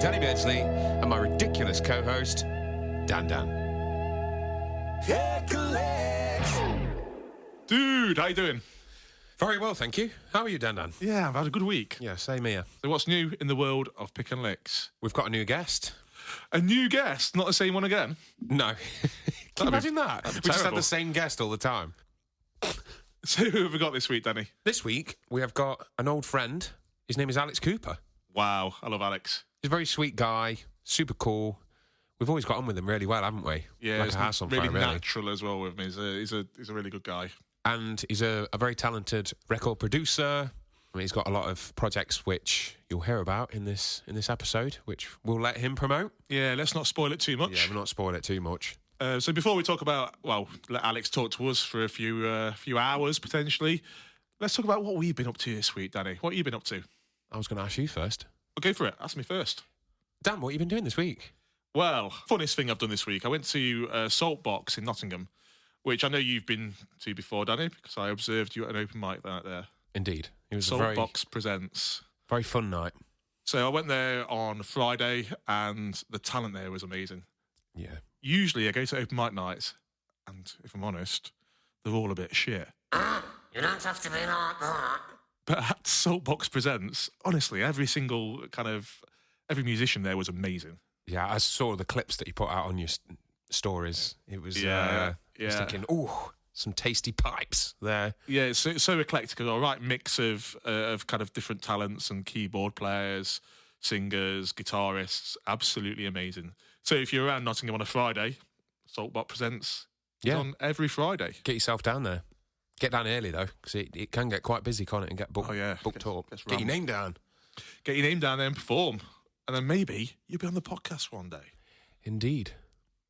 Danny Beardsley, and my ridiculous co-host, Dan. Dude, how you doing? Very well, thank you. How are you, Dan? Yeah, I've had a good week. Yeah, same here. So what's new in the world of pick and licks? We've got a new guest. A new guest, not the same one again? No. Can you imagine that? We just have terrible. the same guest all the time. So who have we got this week, Danny? This week, we have got an old friend. His name is Alex Cooper. Wow, I love Alex. He's a very sweet guy, super cool. We've always got on with him really well, haven't we? Yeah, like he's a house on really fire, really. natural as well with me. He's a really good guy. And he's a very talented record producer. I mean, he's got a lot of projects which you'll hear about in this episode, which we'll let him promote. Yeah, let's not spoil it too much. Yeah, we'll not spoil it too much. So before we talk about, well, let Alex talk to us for a few hours potentially. Let's talk about what we've been up to this week, Danny. What have you been up to? I was going to ask you first. Well, go for it. Ask me first. Dan, what have you been doing this week? Well, funniest thing I've done this week, I went to Saltbox in Nottingham, which I know you've been to before, Danny, because I observed you at an open mic there. Indeed. It was Saltbox Presents. Very fun night. So I went there on Friday, and the talent there was amazing. Yeah. Usually I go to open mic nights, and if I'm honest, they're all a bit shit. You don't have to be like that. But at Saltbox Presents, honestly, every musician there was amazing. Yeah, I saw the clips that you put out on your stories. It was, Yeah, I was thinking, ooh, some tasty pipes there. Yeah, it's so eclectic. A right mix of kind of different talents and keyboard players, singers, guitarists. Absolutely amazing. So if you're around Nottingham on a Friday, Saltbox Presents is on every Friday. Get yourself down there. Get down early, though, because it can get quite busy, can't it, and get booked up. Get your name down. Get your name down there and perform. And then maybe you'll be on the podcast one day. Indeed.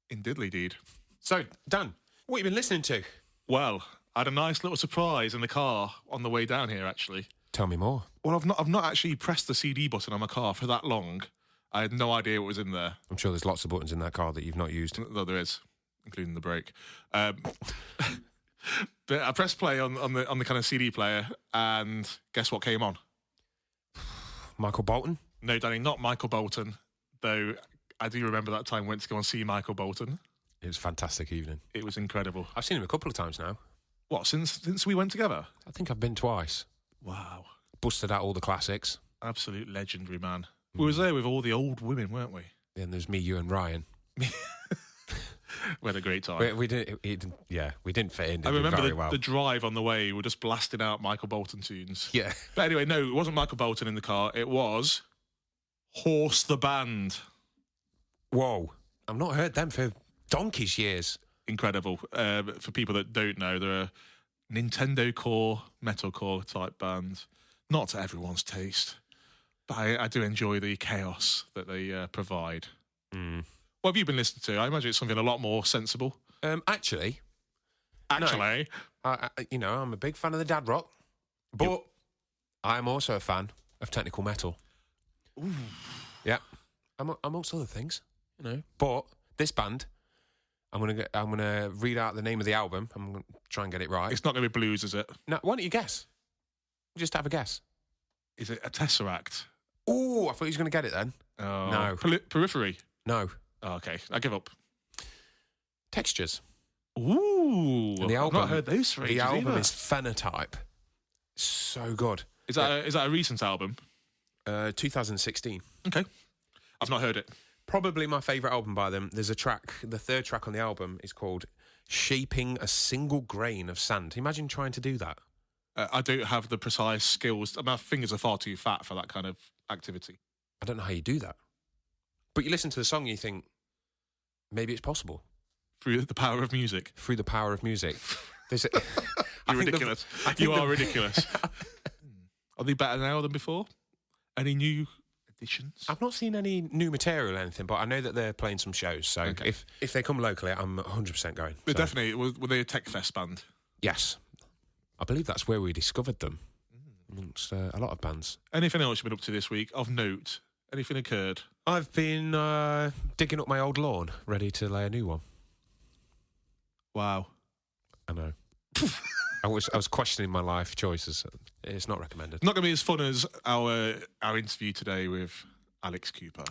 In diddly deed. So, Dan, what have you been listening to? Well, I had a nice little surprise in the car on the way down here, actually. Tell me more. Well, I've not actually pressed the CD button on my car for that long. I had no idea what was in there. I'm sure there's lots of buttons in that car that you've not used. Though there is, including the brake. But I pressed play on the kind of CD player, and guess what came on? Michael Bolton? No, Danny, not Michael Bolton. Though I do remember that time I went to go and see Michael Bolton. It was a fantastic evening. It was incredible. I've seen him a couple of times now. What, since we went together? I think I've been twice. Wow. Busted out all the classics. Absolute legendary, man. We was there with all the old women, weren't we? Then there's me, you and Ryan. We had a great time. We didn't fit in. I remember very well. the drive on the way. We were just blasting out Michael Bolton tunes. Yeah. But anyway, no, it wasn't Michael Bolton in the car. It was Horse the Band. Whoa. I've not heard them for donkey's years. Incredible. For people that don't know, they're a Nintendo core, metalcore type band. Not to everyone's taste, but I do enjoy the chaos that they provide. Mm. What have you been listening to? I imagine it's something a lot more sensible. Actually, no. I'm a big fan of the dad rock, but I'm also a fan of technical metal. Ooh. Yeah, amongst other things, But this band, I'm gonna read out the name of the album. I'm gonna try and get it right. It's not going to be blues, is it? No, why don't you guess? Just have a guess. Is it a Tesseract? Oh, I thought you was going to get it then. Oh. No. Periphery? No. Oh, okay, I give up. Textures. Ooh, And the album, I've not heard those three. The album is Phenotype. So good. Is that a recent album? 2016. Okay, I've not heard it. Probably my favourite album by them. There's a track, the third track on the album is called Shaping a Single Grain of Sand. Imagine trying to do that. I don't have the precise skills. My fingers are far too fat for that kind of activity. I don't know how you do that. But you listen to the song and you think, maybe it's possible. Through the power of music. Through the power of music. You're ridiculous. You are ridiculous. Are they better now than before? Any new additions? I've not seen any new material or anything, but I know that they're playing some shows. So okay. if they come locally, I'm 100% going. But definitely. Were they a Tech Fest band? Yes. I believe that's where we discovered them amongst a lot of bands. Anything else you've been up to this week of note? Anything occurred? I've been digging up my old lawn, ready to lay a new one. Wow. I know. I was questioning my life choices. It's not recommended. Not going to be as fun as our interview today with Alex Cooper.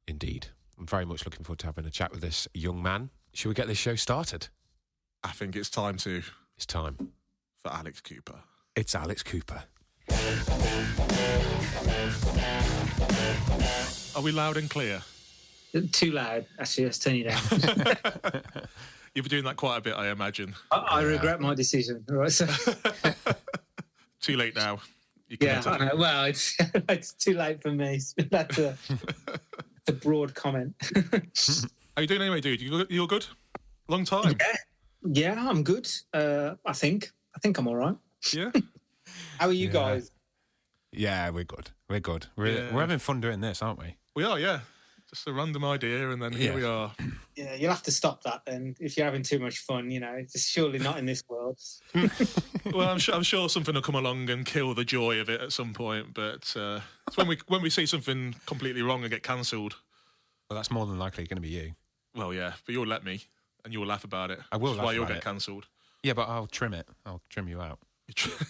Indeed. I'm very much looking forward to having a chat with this young man. Shall we get this show started? I think it's time It's time. for Alex Cooper. It's Alex Cooper. Are we loud and clear? Too loud. Actually, let's turn you down. You've been doing that quite a bit, I imagine. I regret my decision. Right, so Too late now. You can yeah, I know. Well, it's it's too late for me. That's a broad comment. How you doing anyway, dude? You're good? Long time. Yeah, I'm good. I think I'm all right. Yeah? How are you guys? Yeah, we're good. We're having fun doing this, aren't we? We are, yeah. Just a random idea, and then here we are. Yeah, you'll have to stop that then. If you're having too much fun, it's surely not in this world. Well, I'm sure something will come along and kill the joy of it at some point. But it's when we see something completely wrong and get cancelled. Well, that's more than likely going to be you. Well, yeah, but you'll let me, and you'll laugh about it. I will That's laugh why you'll about get it. cancelled. Yeah, but I'll trim it. I'll trim you out.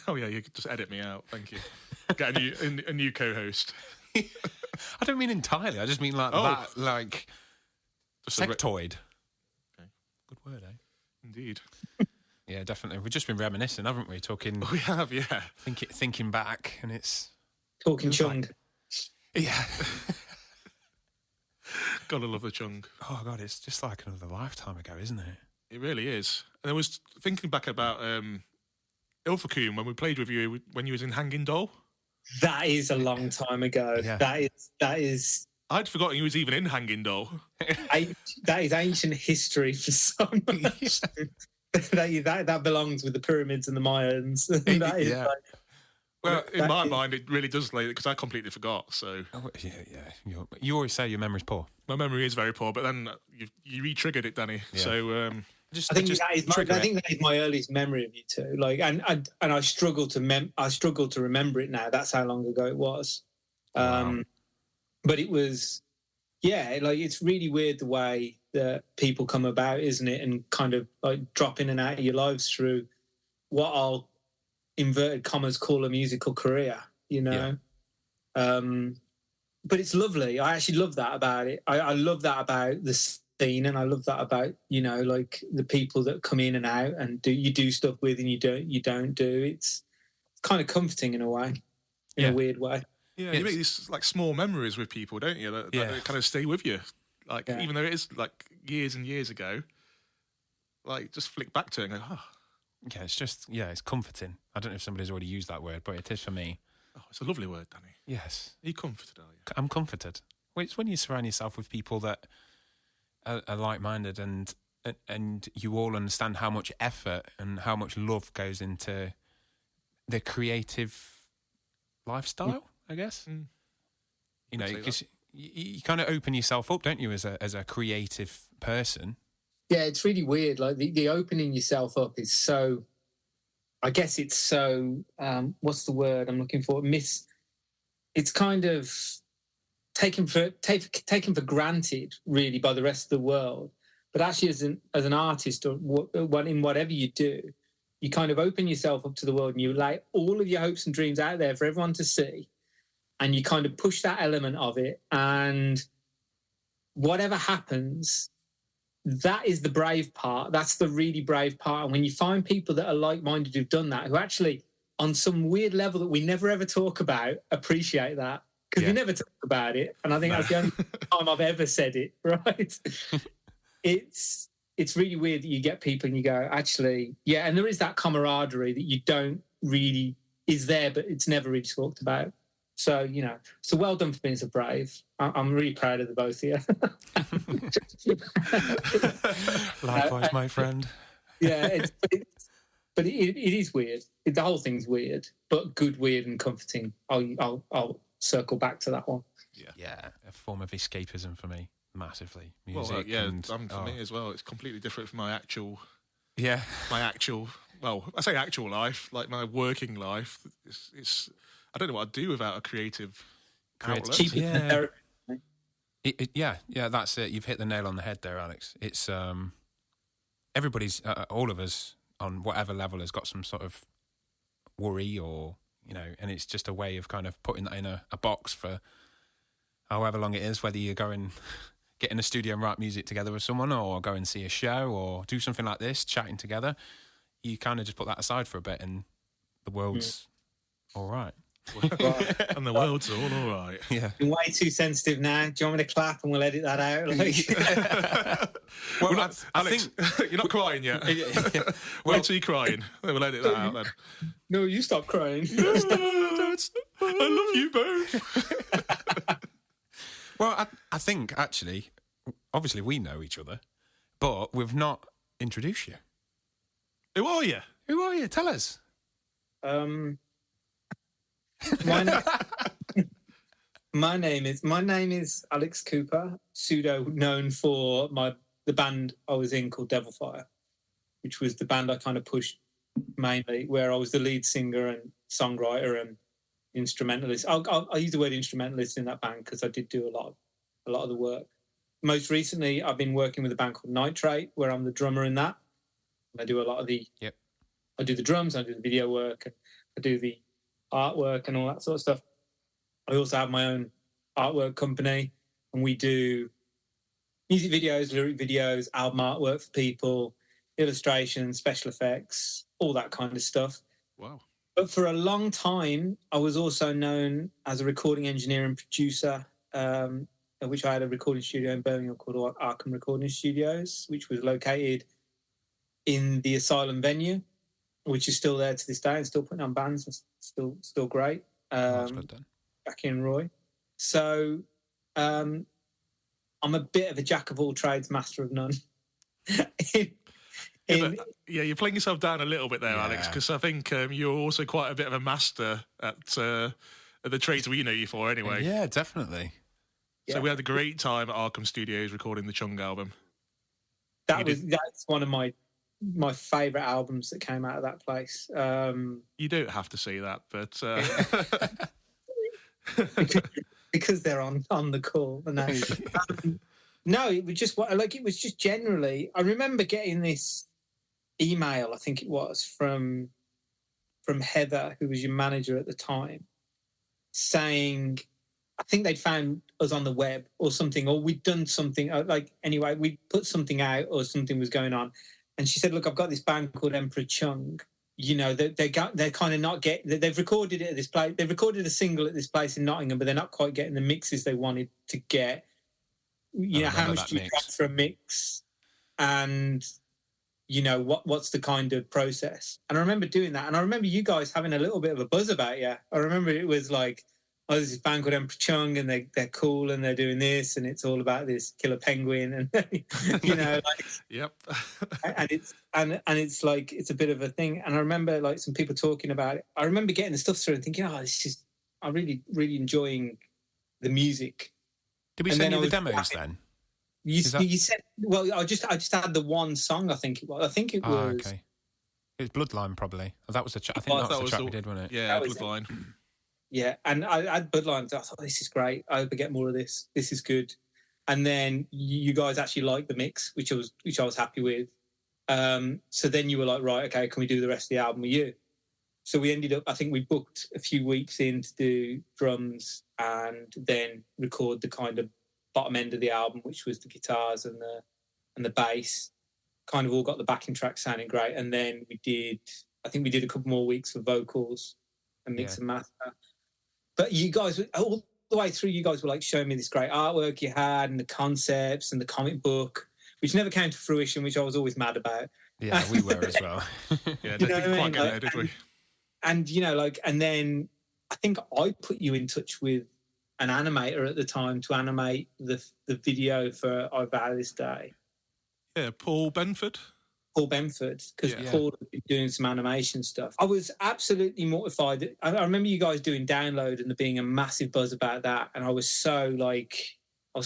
Oh yeah, you could just edit me out. Thank you. Get a new co-host. I don't mean entirely. I just mean that, like Just sectoid. Okay. Good word, eh? Indeed. Yeah, definitely. We've just been reminiscing, haven't we? Talking, We have, yeah. thinking back, and it's Talking chung. yeah. Gotta love the chung. Oh god, it's just like another lifetime ago, isn't it? It really is. And I was thinking back about Ilfracombe when we played with you when you was in Hanging Doll. That is a long time ago. Yeah. That is I'd forgotten you was even in Hanging Doll. that is ancient history for some. that belongs with the pyramids and the Mayans. That is Yeah. Well, in that my is- mind, it really does, because I completely forgot. So Oh, yeah. You always say your memory's poor. my memory is very poor. But then you re-triggered it, Danny. Yeah. So Just, I think just that is trigger it. that is my earliest memory of you two. Like, and I struggle to remember it now. That's how long ago it was. Wow. But it was, yeah. Like, it's really weird the way that people come about, isn't it? And kind of like drop in and out of your lives through what I'll inverted commas call a musical career. But it's lovely. I actually love that about it. I love that about the scene, and I love that about like the people that come in and out and you do stuff with and you don't do. It's kind of comforting in a way, in Yeah. a weird way. yeah, It's- you make these like small memories with people, don't you? That kind of stay with you. Like Yeah. even though it is like years and years ago, like just flick back to it and go, Yeah, it's comforting. I don't know if somebody's already used that word, but it is for me. it's a lovely word, Danny. Yes. Are you comforted, are you? I'm comforted. Well, it's when you surround yourself with people that are like-minded and you all understand how much effort and how much love goes into the creative lifestyle, I guess. Mm. You know, I'd say because you kind of open yourself up, don't you, as a creative person? Yeah, it's really weird. Like the opening yourself up is so. I guess it's so. What's the word I'm looking for? It's kind of taken for granted, really, by the rest of the world. But actually, as an artist or in whatever you do, you kind of open yourself up to the world and you lay all of your hopes and dreams out there for everyone to see, and you kind of push that element of it. And whatever happens, that is the brave part. That's the really brave part. And when you find people that are like-minded who've done that, who actually, on some weird level that we never ever talk about, appreciate that. Because we never talk about it. And I think that's the only time I've ever said it, right? It's really weird that you get people and you go, actually, yeah, and there is that camaraderie that you don't really, is there, but it's never really talked about. So, so well done for being so brave. I'm really proud of the both of you. Likewise, my friend. Yeah, but it is weird. The whole thing's weird, but good, weird, and comforting. I'll circle back to that one. Yeah, a form of escapism for me, massively. Music Well, yeah, and, for me as well. It's completely different from my actual. Yeah. Well, I say actual life, like my working life. It's I don't know what I'd do without a creative outlet. Cheaper than therapy. Yeah, that's it. You've hit the nail on the head there, Alex. It's everybody's, all of us on whatever level has got some sort of worry or, and it's just a way of kind of putting that in a box for however long it is, whether you go and get in a studio and write music together with someone, or go and see a show, or do something like this, chatting together, you kind of just put that aside for a bit, and the world's all right. And the world's all right. Yeah. I'm way too sensitive now. Do you want me to clap and we'll edit that out? Well, I Alex, think you're not crying yet. Yeah. Wait till you're crying. Then we'll edit that out then. No, you stop crying. I love you both. Well, I think actually, obviously we know each other, but we've not introduced you. Who are you? Who are you? Tell us. My name is Alex Cooper, pseudo known for the band I was in called Devilfire, which was the band I kind of pushed mainly, where I was the lead singer and songwriter and instrumentalist. I'll use the word instrumentalist in that band because I did do a lot of the work. Most recently, I've been working with a band called Nitrate, where I'm the drummer in that. I do a lot of the. Yep. I do the drums, I do the video work, I do the artwork and all that sort of stuff. I also have my own artwork company, and we do music videos, lyric videos, album artwork for people, illustrations, special effects, all that kind of stuff. Wow. But for a long time, I was also known as a recording engineer and producer, which I had a recording studio in Birmingham called Arkham Recording Studios, which was located in the Asylum venue, which is still there to this day and still putting on bands and still great. That's good then. Back in Roy. So I'm a bit of a jack of all trades, master of none. You're playing yourself down a little bit there, Alex, because I think you're also quite a bit of a master at the trades we know you for anyway. Yeah, definitely. So we had a great time at Arkham Studios recording the Chung album. That's one of my favourite albums that came out of that place. You don't have to say that, but because they're on the call. No, it was just generally. I remember getting this email. I think it was from Heather, who was your manager at the time, saying, I think they'd found us on the web or something, or we'd done something. Anyway, we put something out or something was going on. And she said, look, I've got this band called Emperor Chung. You know, they're kind of not they've recorded it at this place. They've recorded a single at this place in Nottingham, but they're not quite getting the mixes they wanted to get. You know, how much do you charge for a mix? And, you know, what's the kind of process? And I remember doing that. And I remember you guys having a little bit of a buzz about you. I remember it was like, oh, there's this band called Emperor Chung, and they're cool, and they're doing this, and it's all about this killer penguin, and you know, like, yep. and it's like it's a bit of a thing. And I remember like some people talking about it. I remember getting the stuff through and thinking, I'm really enjoying the music. Did we send you the demos then? You said, well, I just had the one song. I think it was. Okay. It was Bloodline, probably. That was the track. I think that was the track we did, wasn't it? Yeah, Bloodline. Yeah, and I had Bloodline. I thought, this is great. I hope I get more of this. This is good. And then you guys actually liked the mix, which I was happy with. So then you were like, right, okay, can we do the rest of the album with you? So we ended up, I think we booked a few weeks in to do drums and then record the kind of bottom end of the album, which was the guitars and the bass. Kind of all got the backing track sounding great. And then we did a couple more weeks for vocals and mix and master. But you guys, all the way through, you guys were like showing me this great artwork you had and the concepts and the comic book, which never came to fruition, which I was always mad about. Yeah, we were as well. Yeah, didn't quite get there, did we? And, you know, like, and then I think I put you in touch with an animator at the time to animate the video for I Vow This Day. Yeah, Paul Benford, because Paul had been doing some animation stuff. I was absolutely mortified. I remember you guys doing Download and there being a massive buzz about that, and I was so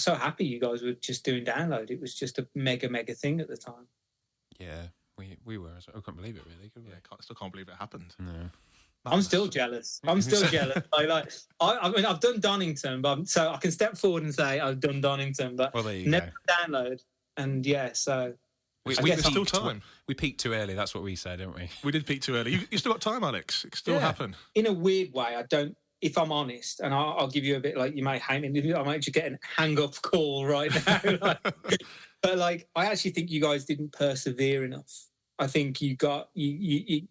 happy you guys were just doing Download. It was just a mega thing at the time. Yeah, we were. I couldn't believe it, really. Could we? Yeah, I still can't believe it happened. No. I'm still jealous. I mean, I've done Donington, so I can step forward and say I've done Donington, but never Download. And yeah, so there's still time. We peaked too early. That's what we said, didn't we? We did peak too early. You still got time, Alex. It can still happen. In a weird way, I don't if I'm honest, and I'll give you a bit, like, you may hate me, I might just get an hang up call right now. But like, I actually think you guys didn't persevere enough. I think you got it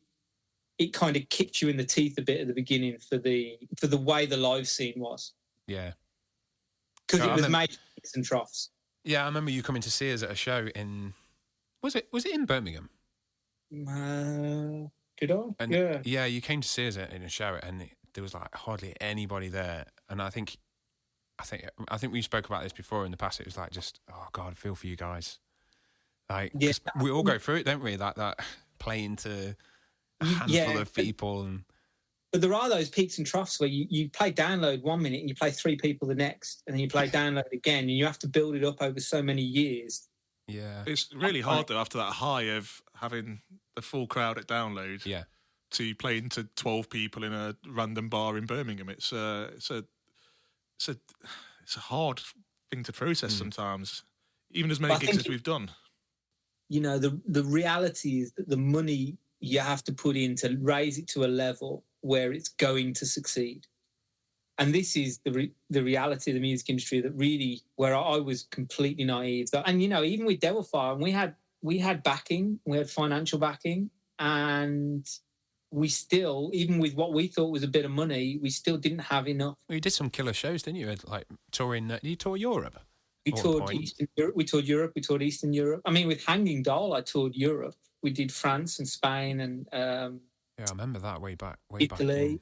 kind of kicked you in the teeth a bit at the beginning for the way the live scene was. Yeah, because it was made peaks and troughs. Yeah, I remember you coming to see us at a show in was it in Birmingham? Did I? And yeah, you came to see us in a show, and there was like hardly anybody there. And I think we spoke about this before in the past. It was like, just, oh God, I feel for you guys. Like, we all go through it, don't we? That playing to a handful of people. But there are those peaks and troughs where you play download 1 minute and you play 3 people the next, and then you play download again, and you have to build it up over so many years. Yeah. It's really hard, though, after that high of having the full crowd at download. Yeah. To playing to 12 people in a random bar in Birmingham. It's a hard thing to process sometimes, even as many gigs as we've done. You know, the reality is that the money you have to put in to raise it to a level where it's going to succeed. And this is the reality of the music industry, that really, where I was completely naive. And, you know, even with Devil Fire, we had backing, we had financial backing, and we still, even with what we thought was a bit of money, we still didn't have enough. Well, you did some killer shows, didn't you? Like touring, did you tour Europe? We toured Eastern Europe, we toured Europe, we toured Eastern Europe. I mean, with Hanging Doll, I toured Europe. We did France and Spain and yeah, I remember that way back. Italy.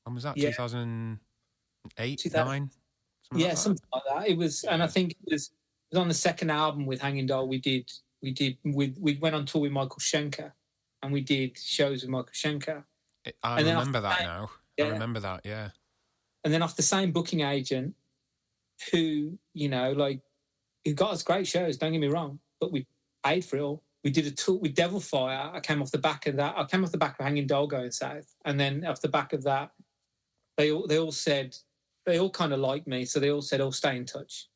When was that? 2008, 9? Something like that. It was, and I think it was on the second album with Hanging Doll. We went on tour with Michael Schenker, and we did shows with Michael Schenker. I remember that now. Yeah. I remember that, yeah. And then off the same booking agent, who, you know, like, who got us great shows, don't get me wrong, but we paid for it all. We did a tour with Devil Fire. I came off the back of that. I came off the back of Hanging Doll going south. And then off the back of that, they all said, they all kind of liked me. So they all said, oh, stay in touch.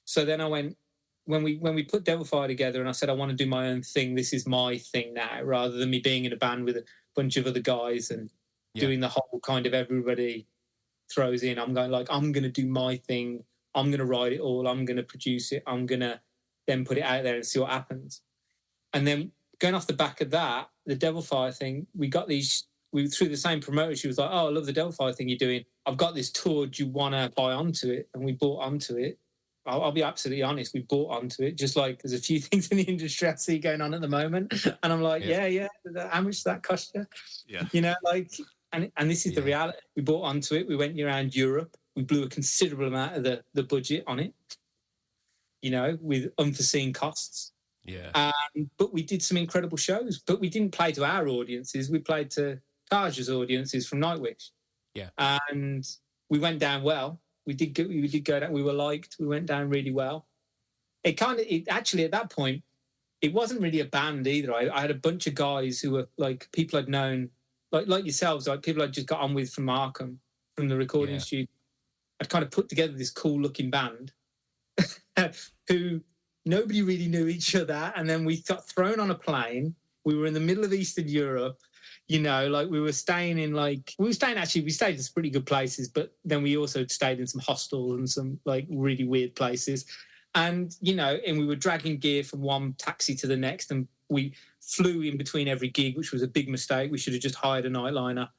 So then I went, when we put Devil Fire together, and I said, I want to do my own thing. This is my thing now, rather than me being in a band with a bunch of other guys and doing the whole kind of everybody throws in. I'm going, like, I'm going to do my thing. I'm going to write it all. I'm going to produce it. I'm going to then put it out there and see what happens. And then going off the back of that, the Devil Fire thing, we through the same promoter, she was like, oh, I love the Devil Fire thing you're doing. I've got this tour. Do you want to buy onto it? And we bought onto it. I'll be absolutely honest. We bought onto it, just like there's a few things in the industry I see going on at the moment. And I'm like, yeah. How much does that cost you? Yeah. You know, like, and this is the reality. We bought onto it. We went around Europe. We blew a considerable amount of the budget on it, you know, with unforeseen costs. Yeah. But we did some incredible shows, but we didn't play to our audiences. We played to Taj's audiences from Nightwish. Yeah. And we went down well. We did go down. We were liked. We went down really well. It actually, at that point, it wasn't really a band either. I had a bunch of guys who were like people I'd known, like yourselves, like people I'd just got on with from Markham, from the recording studio. I'd kind of put together this cool looking band who nobody really knew each other. And then we got thrown on a plane. We were in the middle of Eastern Europe, you know, like we stayed in some pretty good places, but then we also stayed in some hostels and some like really weird places. And, you know, and we were dragging gear from one taxi to the next, and we flew in between every gig, which was a big mistake. We should have just hired a nightliner.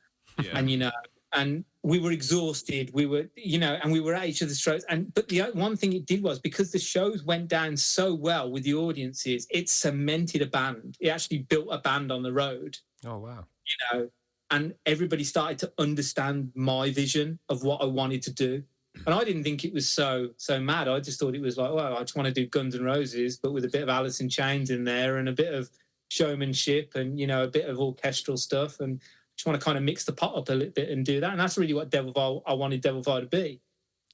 Yeah. And, you know, and we were exhausted. We were, you know, and we were at each other's throats. But the one thing it did was, because the shows went down so well with the audiences, it cemented a band. It actually built a band on the road. Oh, wow. You know, and everybody started to understand my vision of what I wanted to do. And I didn't think it was so mad. I just thought it was like, well, I just want to do Guns N' Roses, but with a bit of Alice in Chains in there and a bit of showmanship and, you know, a bit of orchestral stuff, and just want to kind of mix the pot up a little bit and do that. And that's really what I wanted Devil Fire to be.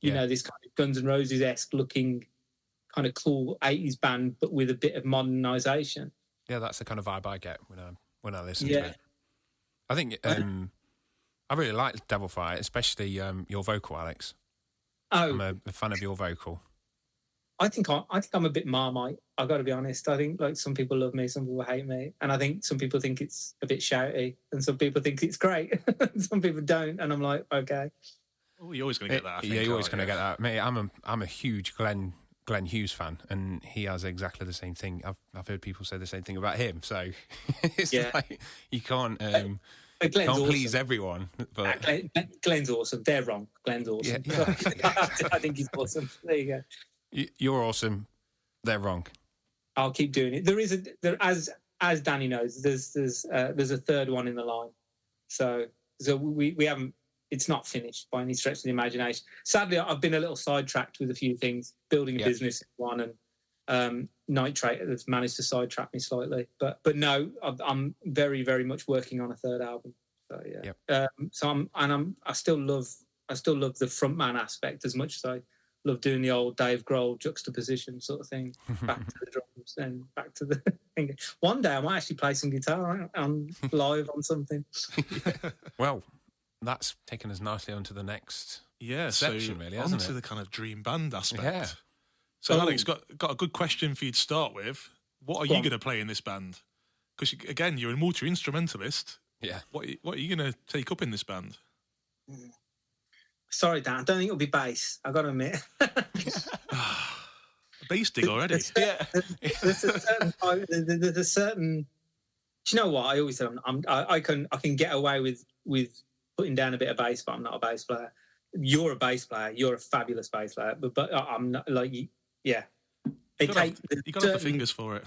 You know, this kind of Guns N' Roses-esque looking kind of cool 80s band, but with a bit of modernisation. Yeah, that's the kind of vibe I get when I listen to it. I think I really like Devil Fire, especially your vocal, Alex. Oh. I'm a fan of your vocal. I think I'm a bit Marmite. I got to be honest. I think like some people love me, some people hate me, and I think some people think it's a bit shouty, and some people think it's great. Some people don't, and I'm like, okay. Oh, you're always going to get that. I think, you're always aren't going to you? get that. Mate, I'm a huge Glenn Hughes fan, and he has exactly the same thing. I've heard people say the same thing about him. So it's like you can't please everyone. But Glenn's awesome. They're wrong. Glenn's awesome. Yeah. I think he's awesome. There you go. You're awesome. They're wrong. I'll keep doing it. As Danny knows, there's a third one in the line. So we haven't. It's not finished by any stretch of the imagination. Sadly, I've been a little sidetracked with a few things, building a business one, and Nitrate has managed to sidetrack me slightly. But no, I'm very, very much working on a third album. So yeah. Yep. I still love the frontman aspect as much as I love doing the old Dave Grohl juxtaposition sort of thing. Back to the drums and back to the thing. One day I might actually play some guitar on live on something. Well, that's taken us nicely onto the next section, really, hasn't onto it? the kind of dream band aspect. Yeah. So, Alex, got a good question for you to start with. What are you going to play in this band? Because, again, you're a multi-instrumentalist. Yeah. What are you going to take up in this band? Sorry, Dan, I don't think it'll be bass. I've got to admit. Bass dig already. There's a certain. Do you know what? I always say I can get away with putting down a bit of bass, but I'm not a bass player. You're a bass player. You're a fabulous bass player, but I'm not like you. Yeah, You got to have the fingers for it.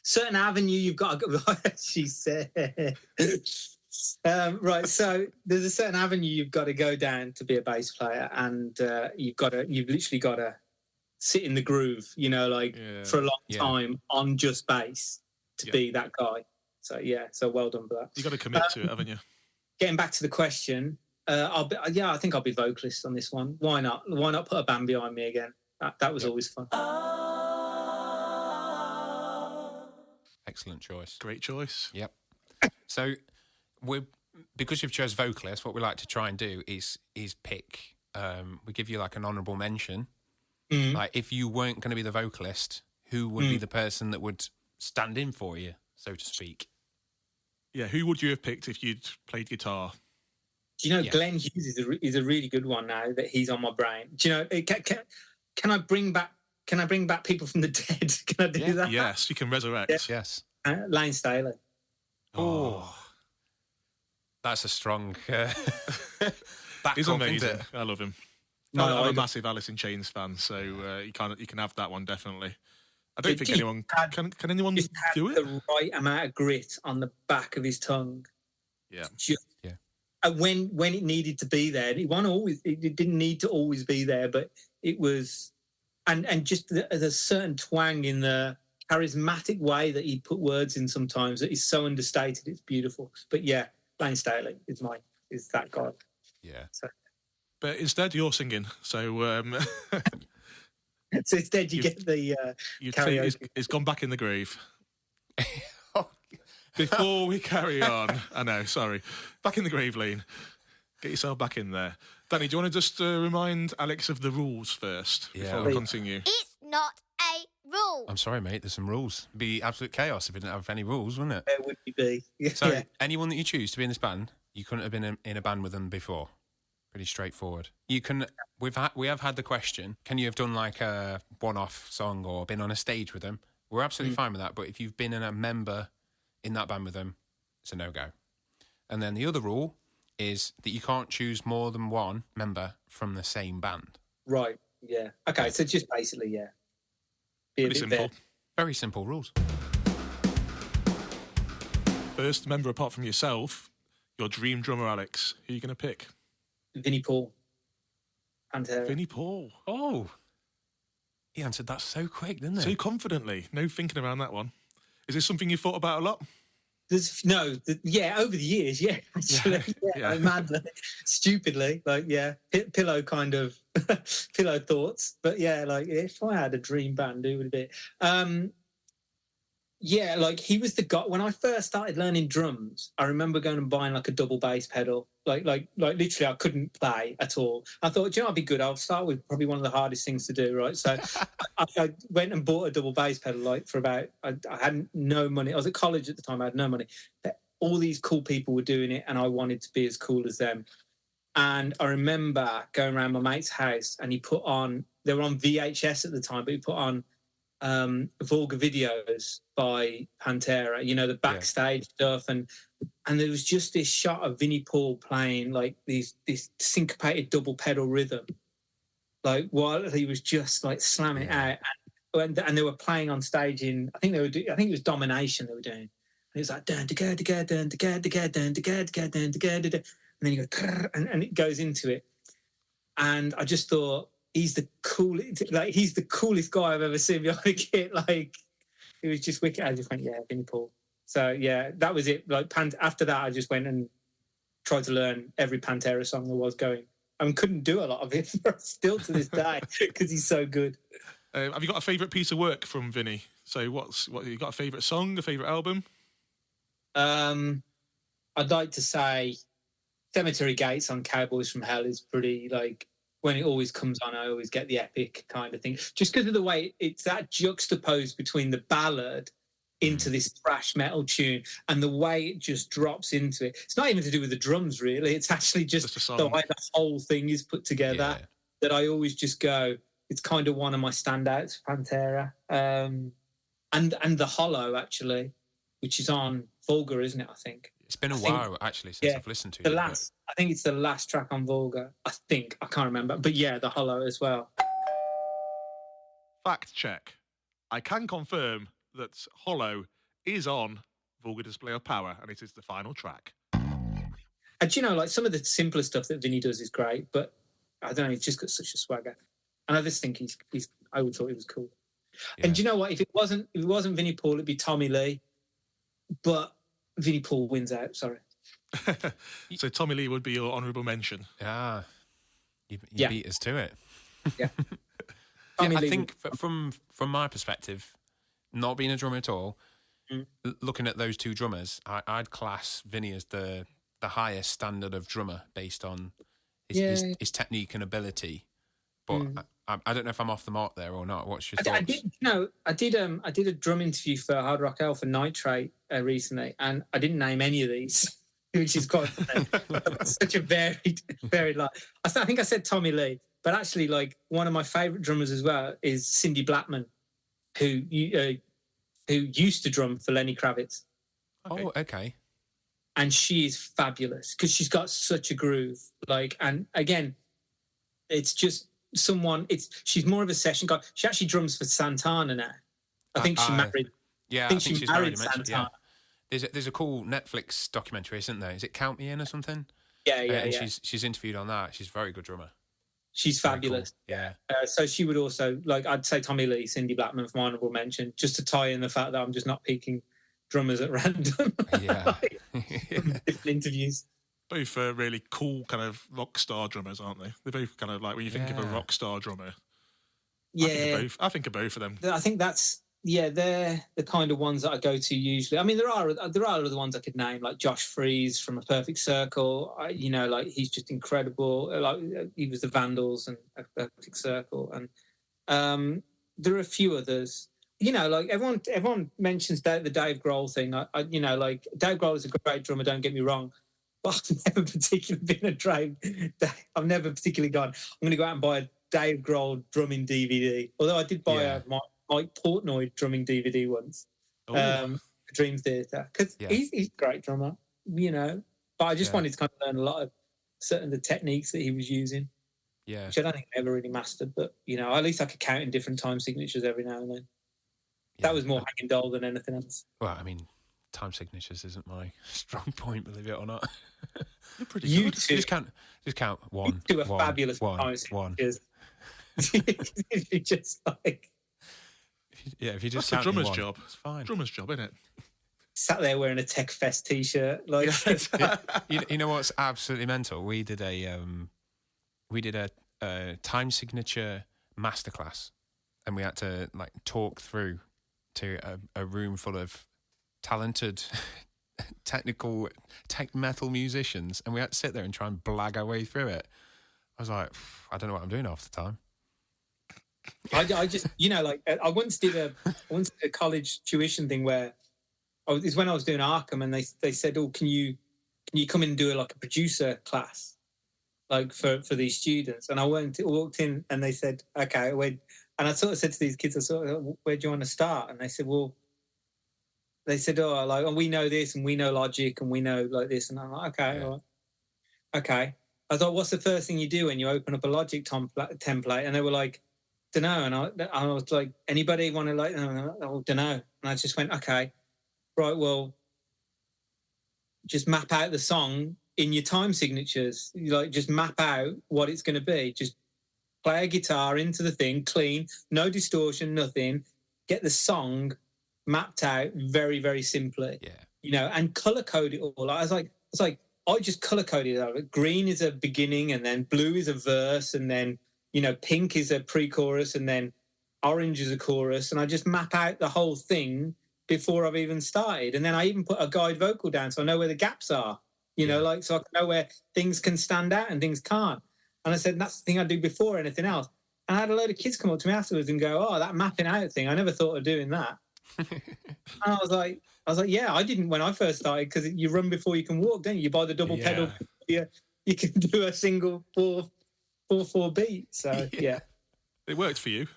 Certain avenue you've got to go. She said. Right, so there's a certain avenue you've got to go down to be a bass player, and you've literally got to sit in the groove, for a long time on just bass to be that guy. So well done for that. You got to commit to it, haven't you? Getting back to the question, I think I'll be vocalist on this one. Why not? Why not put a band behind me again? That was always fun. Excellent choice. Great choice. Yep. So because you've chose vocalist, what we like to try and do is pick. We give you like an honourable mention. Mm. Like if you weren't going to be the vocalist, who would be the person that would stand in for you, so to speak? Yeah, who would you have picked if you'd played guitar? Do you know Glenn Hughes is a really good one now that he's on my brain. Do you know? Can I bring back people from the dead? Can I do that? Yes, you can resurrect. Yeah. Yes. Lane Staley. Oh. That's a strong He's up, amazing. isn't it? I love him. No, I'm a massive Alice in Chains fan, so you can have that one definitely. I don't think anyone can anyone do it. The right amount of grit on the back of his tongue. Yeah. When it needed to be there, it didn't need to always be there, but it was, and just the certain twang in the charismatic way that he put words in sometimes that is so understated. It's beautiful. But yeah, Lane Staley is that guy. Yeah. So. But instead, you're singing. So so instead, you get the karaoke. It's gone back in the grave. Before we carry on, I know, sorry. Back in the grave lane. Get yourself back in there. Danny, do you want to just remind Alex of the rules first before we continue? It's not a rule. I'm sorry, mate. There's some rules. It'd be absolute chaos if it didn't have any rules, wouldn't it? Where would you be? So anyone that you choose to be in this band, you couldn't have been in a band with them before. Pretty straightforward. You can. We have had the question: can you have done like a one-off song or been on a stage with them? We're absolutely fine with that. But if you've been a member in that band with them, it's a no-go. And then the other rule is that you can't choose more than one member from the same band. Right. Yeah. Okay. So just basically, be a Pretty bit simple. there. Very simple rules. First member apart from yourself, your dream drummer, Alex. Who are you going to pick? Vinnie Paul. Pantera. Vinnie Paul. Oh, he answered that so quick, didn't he? So confidently. No thinking around that one. Is this something you've thought about a lot? Over the years, actually, madly, stupidly, pillow kind of pillow thoughts. But if I had a dream band, who would it be? Yeah, like he was the guy when I first started learning drums. I remember going and buying like a double bass pedal. Like literally, I couldn't play at all. I thought, do you know, I'd be good. I'll start with probably one of the hardest things to do, right? So I went and bought a double bass pedal. Like for about, I had no money. I was at college at the time. I had no money. But all these cool people were doing it, and I wanted to be as cool as them. And I remember going around my mate's house, and he put on. They were on VHS at the time, but he put on Volga videos by Pantera, you know, the backstage stuff, and there was just this shot of Vinnie Paul playing like this syncopated double pedal rhythm, like while he was just like slamming it out, and they were playing on stage in I think it was Domination they were doing, and it was like dun dun dun dun dun dun dun dun dun dun dun, and then you go and it goes into it, and I just thought. He's the coolest guy I've ever seen behind a kit. Like, it was just wicked. I just went, yeah, Vinnie Paul. So yeah, that was it. Like after that, I just went and tried to learn every Pantera song there was going. I couldn't do a lot of it still to this day because he's so good. Have you got a favourite piece of work from Vinnie? So what you got a favourite song, a favourite album? I'd like to say Cemetery Gates on Cowboys from Hell is pretty like. When it always comes on, I always get the epic kind of thing. Just because of the way it's that juxtaposed between the ballad into this thrash metal tune and the way it just drops into it. It's not even to do with the drums, really. It's actually just the way the whole thing is put together that I always just go, it's kind of one of my standouts, Pantera. And The Hollow, actually, which is on Volga, isn't it, I think? It's been a while, actually, since I've listened to it. I think it's the last track on Volga. I can't remember. But yeah, The Hollow as well. Fact check. I can confirm that Hollow is on Volga Display of Power, and it is the final track. And you know, like some of the simpler stuff that Vinny does is great, but I don't know, he's just got such a swagger. And I just think he's I would thought he was cool. Yeah. And do you know what? If it wasn't Vinnie Paul, it'd be Tommy Lee. But Vinnie Paul wins out, sorry. So Tommy Lee would be your honourable mention. You beat us to it. Yeah. I think from my perspective, not being a drummer at all, looking at those two drummers, I'd class Vinny as the highest standard of drummer based on his technique and ability. But I don't know if I'm off the mark there or not. What's your thoughts? I did a drum interview for Hard Rock Hell for Nitrate recently, and I didn't name any of these, which is quite such a varied lot. I think I said Tommy Lee, but actually, like one of my favourite drummers as well is Cindy Blackman, who used to drum for Lenny Kravitz. Okay. Oh, okay. And she is fabulous because she's got such a groove. Like, and again, it's just. She's more of a session guy. She actually drums for Santana now. I think she married. Yeah, I think she's married Santana. Yeah. There's a cool Netflix documentary, isn't there? Is it Count Me In or something? Yeah. And she's interviewed on that. She's a very good drummer. She's fabulous. Cool. Yeah. So she would also I'd say Tommy Lee, Cindy Blackman for my honourable mention, just to tie in the fact that I'm just not picking drummers at random. Yeah. Different interviews. Both really cool kind of rock star drummers, aren't they? They're both kind of like when you think of a rock star drummer. Yeah, I think of both of them. I think they're the kind of ones that I go to usually. I mean, there are other ones I could name, like Josh Freese from A Perfect Circle. Like he's just incredible. Like he was the Vandals and A Perfect Circle, and there are a few others. Like everyone mentions the Dave Grohl thing. Like Dave Grohl is a great drummer. Don't get me wrong. But I've never particularly been a Dave. I've never particularly gone, I'm going to go out and buy a Dave Grohl drumming DVD. Although I did buy a Mike Portnoy drumming DVD once for Dream Theater. Because he's a great drummer, But I just wanted to kind of learn a lot of certain of the techniques that he was using. Yeah. Which I don't think I ever really mastered. But, at least I could count in different time signatures every now and then. Yeah. That was more hanging doll than anything else. Well, I mean, time signatures isn't my strong point, believe it or not. You're pretty good. Just count one. You do a fabulous time signatures. If you just like... Yeah, if you just That's count a drummer's one, job. it's fine. Drummer's job, isn't it? Sat there wearing a Tech Fest t-shirt. Like, you know what's absolutely mental? We did a time signature masterclass, and we had to talk through to a room full of talented, technical, tech metal musicians, and we had to sit there and try and blag our way through it. I was like, I don't know what I'm doing half the time. I just, like I once did a college tuition thing where it's when I was doing Arkham, and they said, "Oh, can you come in and do a producer class, like for these students?" And I walked in, and they said, "Okay, wait." And I sort of said to these kids, "Where do you want to start?" And they said, "Oh, we know this, and we know Logic, and we know like this." And I'm like, "Okay, all right. Okay." I thought, "What's the first thing you do when you open up a Logic template?" And they were like, "Don't know." And I was like, "Anybody want to don't know?" And I just went, "Okay, right, well, just map out the song in your time signatures. Just map out what it's going to be. Just play a guitar into the thing, clean, no distortion, nothing. Get the song mapped out very, very simply. Yeah. And color code it all." I was like, I just color coded it. Green is a beginning, and then blue is a verse, and then pink is a pre-chorus, and then orange is a chorus, and I just map out the whole thing before I've even started. And then I even put a guide vocal down so I know where the gaps are, so I can know where things can stand out and things can't. And I said, that's the thing I do before anything else. And I had a load of kids come up to me afterwards and go, "Oh, that mapping out thing, I never thought of doing that." And I was like, "Yeah, I didn't when I first started, because you run before you can walk, don't you? You buy the double pedal, you can do a single 4/4 beat." So yeah. It worked for you.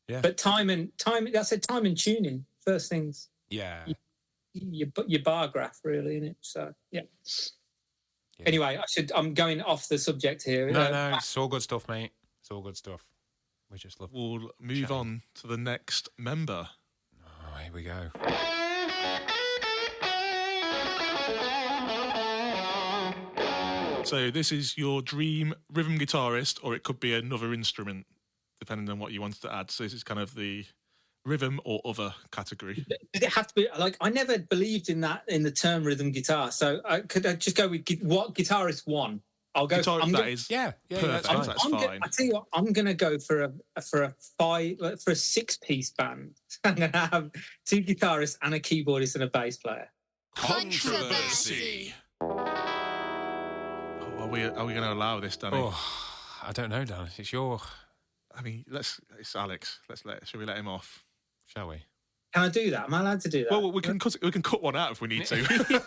Yeah. But time and tuning, first things. Yeah. Your bar graph, really, innit? So yeah. Anyway, I'm going off the subject here. No, it's all good stuff, mate. It's all good stuff. We just love. We'll move on to the next member. Oh, here we go. So this is your dream rhythm guitarist, or it could be another instrument, depending on what you wanted to add. So this is kind of the rhythm or other category. Did it have to be I never believed in the term rhythm guitar. So could I just go with what guitarist won? I'll go. Guitar, perfect. That's fine. I tell you what, I'm going to go for a 6-piece band. I'm going to have 2 guitarists and a keyboardist and a bass player. Controversy. Are we going to allow this, Danny? Oh, I don't know, Dan. It's your. I mean, it's Alex. Shall we let him off? Shall we? Can I do that? Am I allowed to do that? Well, we can cut one out if we need to.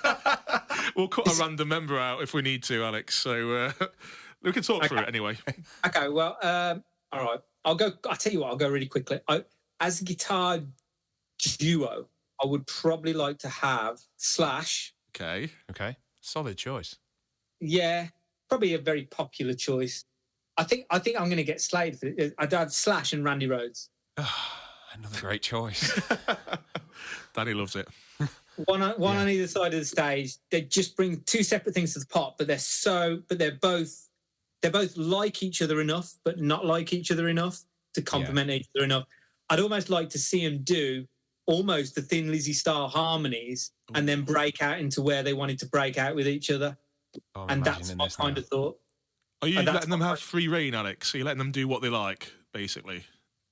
We'll cut a random member out if we need to, Alex. So we can talk through it anyway. Okay. Well, all right. I'll tell you what. I'll go really quickly. As a guitar duo, I would probably like to have Slash. Okay. Solid choice. Yeah, probably a very popular choice. I think I'm going to get slayed for it. I'd have Slash and Randy Rhoads. Another great choice. Danny loves it. One on either side of the stage. They just bring 2 separate things to the pot, but they're both like each other enough, but not like each other enough to complement each other enough. I'd almost like to see them do almost the Thin Lizzy style harmonies and then break out into where they wanted to break out with each other. Oh, and that's my kind of thought. Are you letting them have free reign, Alex? Are you letting them do what they like, basically?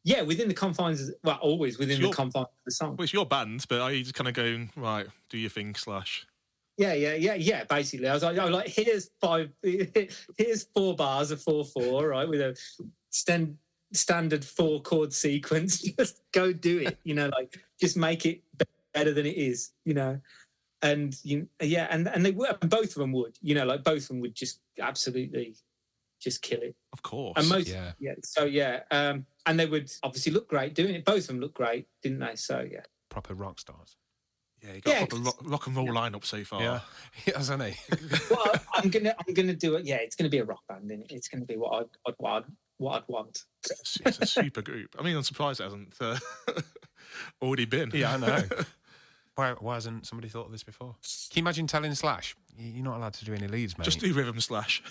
Yeah, within the confines, always within the confines of the song. Well, it's your band, but are you just kind of going, right, do your thing, Slash? Yeah, basically. I was like, here's 4 bars of 4/4, right, with a standard 4-chord sequence. Just go do it, just make it better than it is, And and they would, and both of them would, both of them would just absolutely just kill it. Of course. And most, and they would obviously look great doing it. Both of them look great, didn't they? So yeah, proper rock stars. Yeah, you got a proper rock and roll lineup so far. Yeah, hasn't he? Well, I'm gonna do it. Yeah, it's gonna be a rock band, isn't it? It's gonna be what I'd want. It's a super group. I mean, I'm surprised it hasn't already been. Yeah, I know. Why hasn't somebody thought of this before? Can you imagine telling Slash, you're not allowed to do any leads, mate? Just do rhythm, Slash.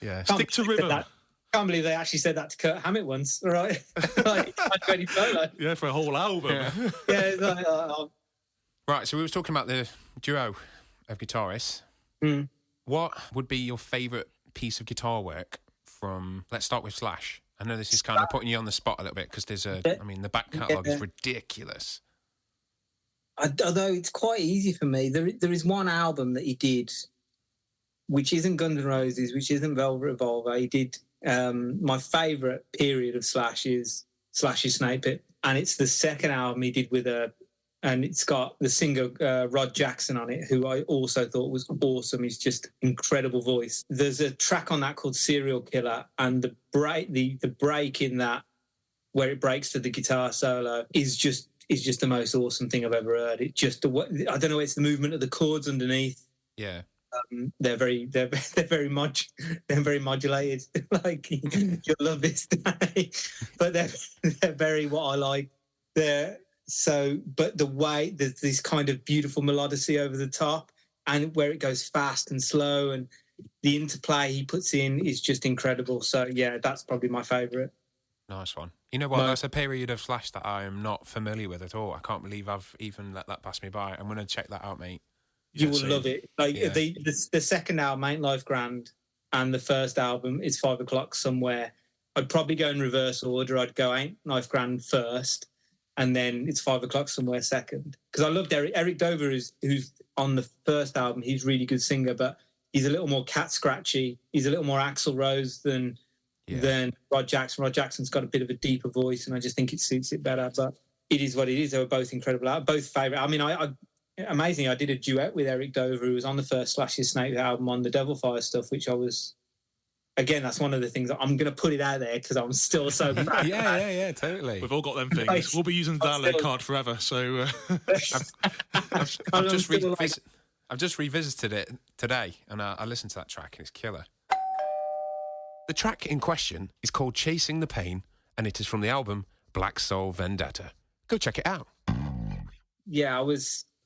Yeah. Stick to rhythm. Can't believe they actually said that to Kurt Hammett once, right? Yeah, for a whole album. Yeah. Right, so we was talking about the duo of guitarists. Mm. What would be your favourite piece of guitar work from, let's start with Slash. I know this is kind of putting you on the spot a little bit because the back catalogue is ridiculous. Although it's quite easy for me. There is one album that he did, which isn't Guns N' Roses, which isn't Velvet Revolver. He did my favourite period of Slash is Slash's Snake Pit, and it's the second album he did with and it's got the singer Rod Jackson on it, who I also thought was awesome. He's just incredible voice. There's a track on that called Serial Killer, and the break in that, where it breaks to the guitar solo, is just the most awesome thing I've ever heard. It just, I don't know, it's the movement of the chords underneath. Yeah. They're very modulated. Like, you'll love this day, but they're very what I like. But the way there's this kind of beautiful melodicity over the top, and where it goes fast and slow, and the interplay he puts in is just incredible. So yeah, that's probably my favourite. Nice one. You know what? That's a period of Slash that I am not familiar with at all. I can't believe I've even let that pass me by. I'm going to check that out, mate. You will love it. Like the second album, Ain't Life Grand, and the first album is 5 o'clock somewhere. I'd probably go in reverse order. I'd go Ain't Life Grand first, and then it's 5 o'clock somewhere second. Because I loved Eric Dover, who's on the first album. He's a really good singer, but he's a little more cat scratchy. He's a little more Axl Rose than Rod Jackson. Rod Jackson's got a bit of a deeper voice, and I just think it suits it better. But it is what it is. They were both incredible. Both favourite. I mean, amazingly, I did a duet with Eric Dover, who was on the first Slash's Snake album on the Devil Fire stuff, which I was, again, that's one of the things that I'm going to put it out there because I'm still so proud. yeah, totally. We've all got them things. We'll be using the download card forever. So I've just revisited it today, and I listened to that track, and it's killer. The track in question is called Chasing the Pain, and it is from the album Black Soul Vendetta. Go check it out. Yeah,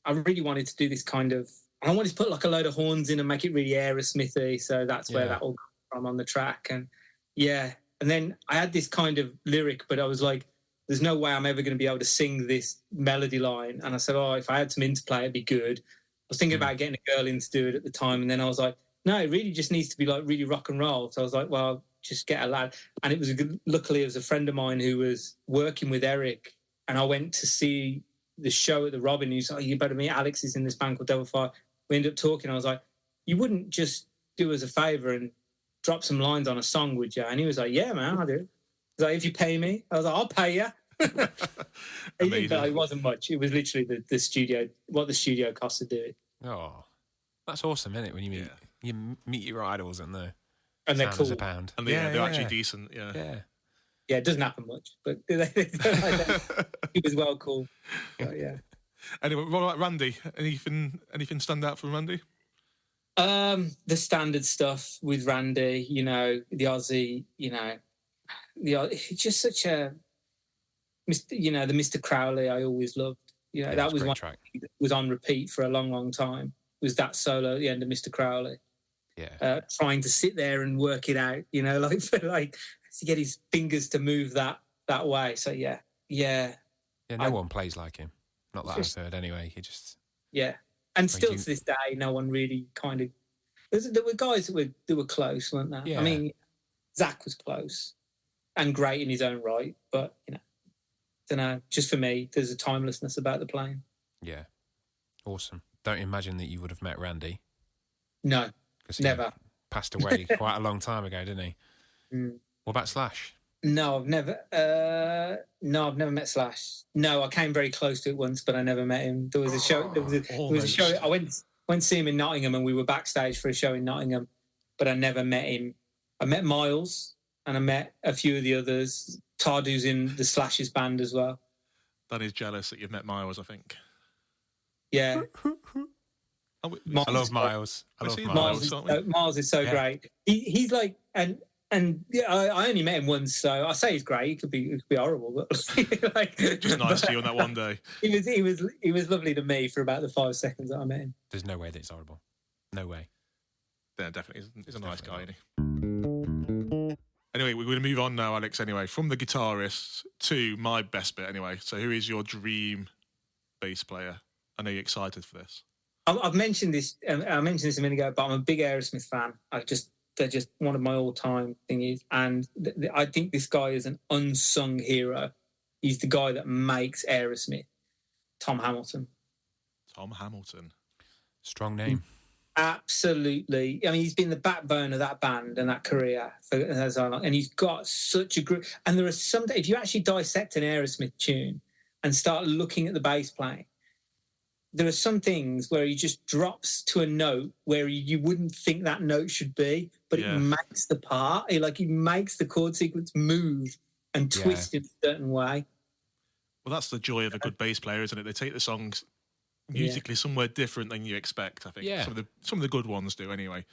I really wanted to do this kind of, I wanted to put like a load of horns in and make it really Aerosmithy, so that's where that all comes from on the track. And yeah, and then I had this kind of lyric, but I was like, there's no way I'm ever going to be able to sing this melody line. And I said, if I had some interplay, it'd be good. I was thinking about getting a girl in to do it at the time, and then I was like, no, it really just needs to be like really rock and roll. So I was like, well, just get a lad. And it was luckily it was a friend of mine who was working with Eric, and I went to see the show at the Robin. He was like, you better meet Alex, is in this band called Devil Fire. We ended up talking. I was like, you wouldn't just do us a favour and drop some lines on a song, would you? And he was like, yeah, man, I'll do it. He was like, if you pay me. I was like, I'll pay you. It wasn't much. It was literally the studio, what the studio cost to do it. Oh, that's awesome, isn't it? When you meet your idols and they're cool. as a pound. And they're actually decent, Yeah, it doesn't happen much, but he was well cool. But, yeah. Anyway, what about Randy? Anything stand out from Randy? The standard stuff with Randy, the Aussie, it's just such a, the Mr. Crowley I always loved. That was one track that was on repeat for a long, long time. Was that solo at the end of Mr. Crowley? Yeah. Trying to sit there and work it out, like to get his fingers to move that way. So yeah. No one plays like him. Not that I've heard anyway. He just and still to this day, no one really kind of. There were guys that were close, weren't there? Yeah. I mean, Zach was close and great in his own right, but don't know. Just for me, there's a timelessness about the playing. Yeah, awesome. Don't imagine that you would have met Randy. No, never. Passed away quite a long time ago, didn't he? Mm. What about Slash? No, I've never. I've never met Slash. No, I came very close to it once, but I never met him. There was a show. There was a show. I went to see him in Nottingham, and we were backstage for a show in Nottingham, but I never met him. I met Miles, and I met a few of the others. Todd, who's in the Slash's band as well. That is jealous that you've met Miles, I think. Yeah. I love Miles. Miles is so great. He's like, and I only met him once, so I say he's great. It could be horrible, but just nice to you on that one day. He was lovely to me for about the 5 seconds that I met him. There's no way that it's horrible. No way. Yeah, definitely. He's a nice guy, isn't he? Anyway, we're going to move on now, Alex. Anyway, from the guitarist to my best bit. Anyway, so who is your dream bass player? I know you're excited for this. I've mentioned this. I mentioned this a minute ago, but I'm a big Aerosmith fan. They're just one of my all-time thingies, and I think this guy is an unsung hero. He's the guy that makes Aerosmith. Tom Hamilton. Tom Hamilton. Strong name. Absolutely. I mean, he's been the backbone of that band and that career and he's got such a group. And there are some, if you actually dissect an Aerosmith tune and start looking at the bass playing, there are some things where he just drops to a note where you wouldn't think that note should be, but it makes the part. He makes the chord sequence move and twist in a certain way. Well, that's the joy of a good bass player, isn't it? They take the songs musically somewhere different than you expect. I think some of the good ones do anyway.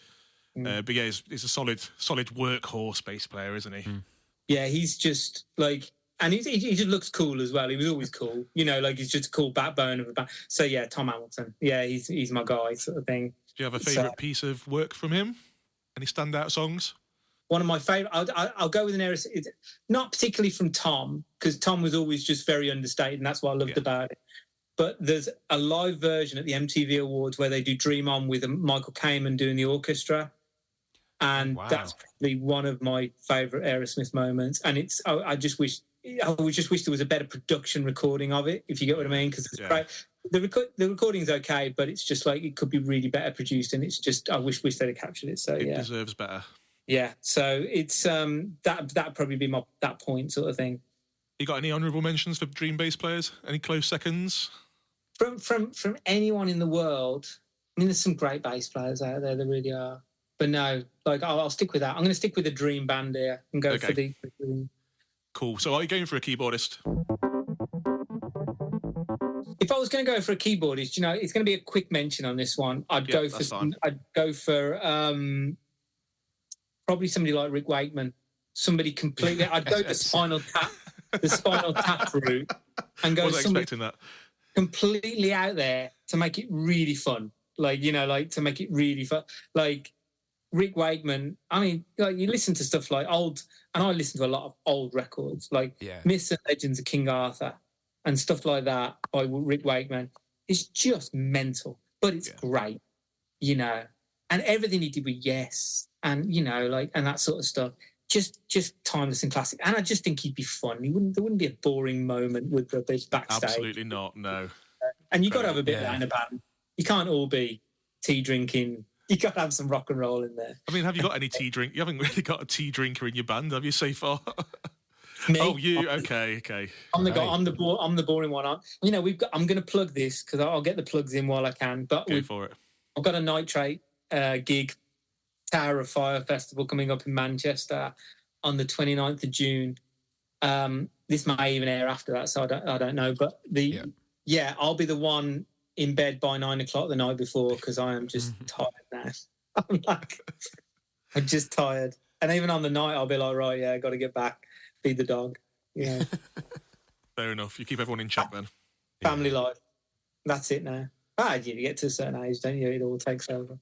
But yeah, he's a solid workhorse bass player, isn't he? Yeah, he's just like, and he just looks cool as well. He was always cool, he's just a cool backbone of a band. So yeah, Tom Hamilton. Yeah, he's my guy, sort of thing. Do you have a favourite piece of work from him? Any standout songs? One of my favourite, I'll go with an Aerosmith, not particularly from Tom, because Tom was always just very understated, and that's what I loved about it. But there's a live version at the MTV Awards where they do Dream On with Michael Kamen doing the orchestra. And that's probably one of my favourite Aerosmith moments. And I just wish there was a better production recording of it, if you get what I mean, because it's great. The recording's okay, but it's just like it could be really better produced, and it's just I wish they'd have captured it. So it deserves better. Yeah, so it's that'd probably be that point sort of thing. You got any honourable mentions for dream bass players? Any close seconds? From anyone in the world, I mean, there's some great bass players out there. There really are. But no, I'll stick with that. I'm going to stick with the dream band here and go for the dream. Cool. So are you going for a keyboardist? If I was going to go for a keyboardist, it's going to be a quick mention on this one. I'd go for probably somebody like Rick Wakeman. Somebody completely. I'd go the Spinal Tap route, and go expecting that. Completely out there to make it really fun. To make it really fun. Like Rick Wakeman, I mean, you listen to stuff like old, and I listen to a lot of old records, Myths and Legends of King Arthur and stuff like that by Rick Wakeman. It's just mental, but it's great, and everything he did with Yes, and and that sort of stuff. Just timeless and classic, and I just think he'd be fun. There wouldn't be a boring moment with the backstage. Absolutely not, no. And you got to have a bit of that in a band. You can't all be tea drinking. You got to have some rock and roll in there. I mean, have you got any tea drink? You haven't really got a tea drinker in your band, have you, so far? Me? Oh, you? Okay. I'm the boring one. I'm going to plug this because I'll get the plugs in while I can. But go for it. I've got a Nitrate gig. Tower of Fire Festival coming up in Manchester on the 29th of June. This may even air after that, so I don't know. But I'll be the one in bed by 9 o'clock the night before because I am just tired now. I'm just tired. And even on the night, I'll be like, right, I got to get back, feed the dog. Yeah. Fair enough. You keep everyone in check then. Family life. That's it now. You get to a certain age, don't you? It all takes over.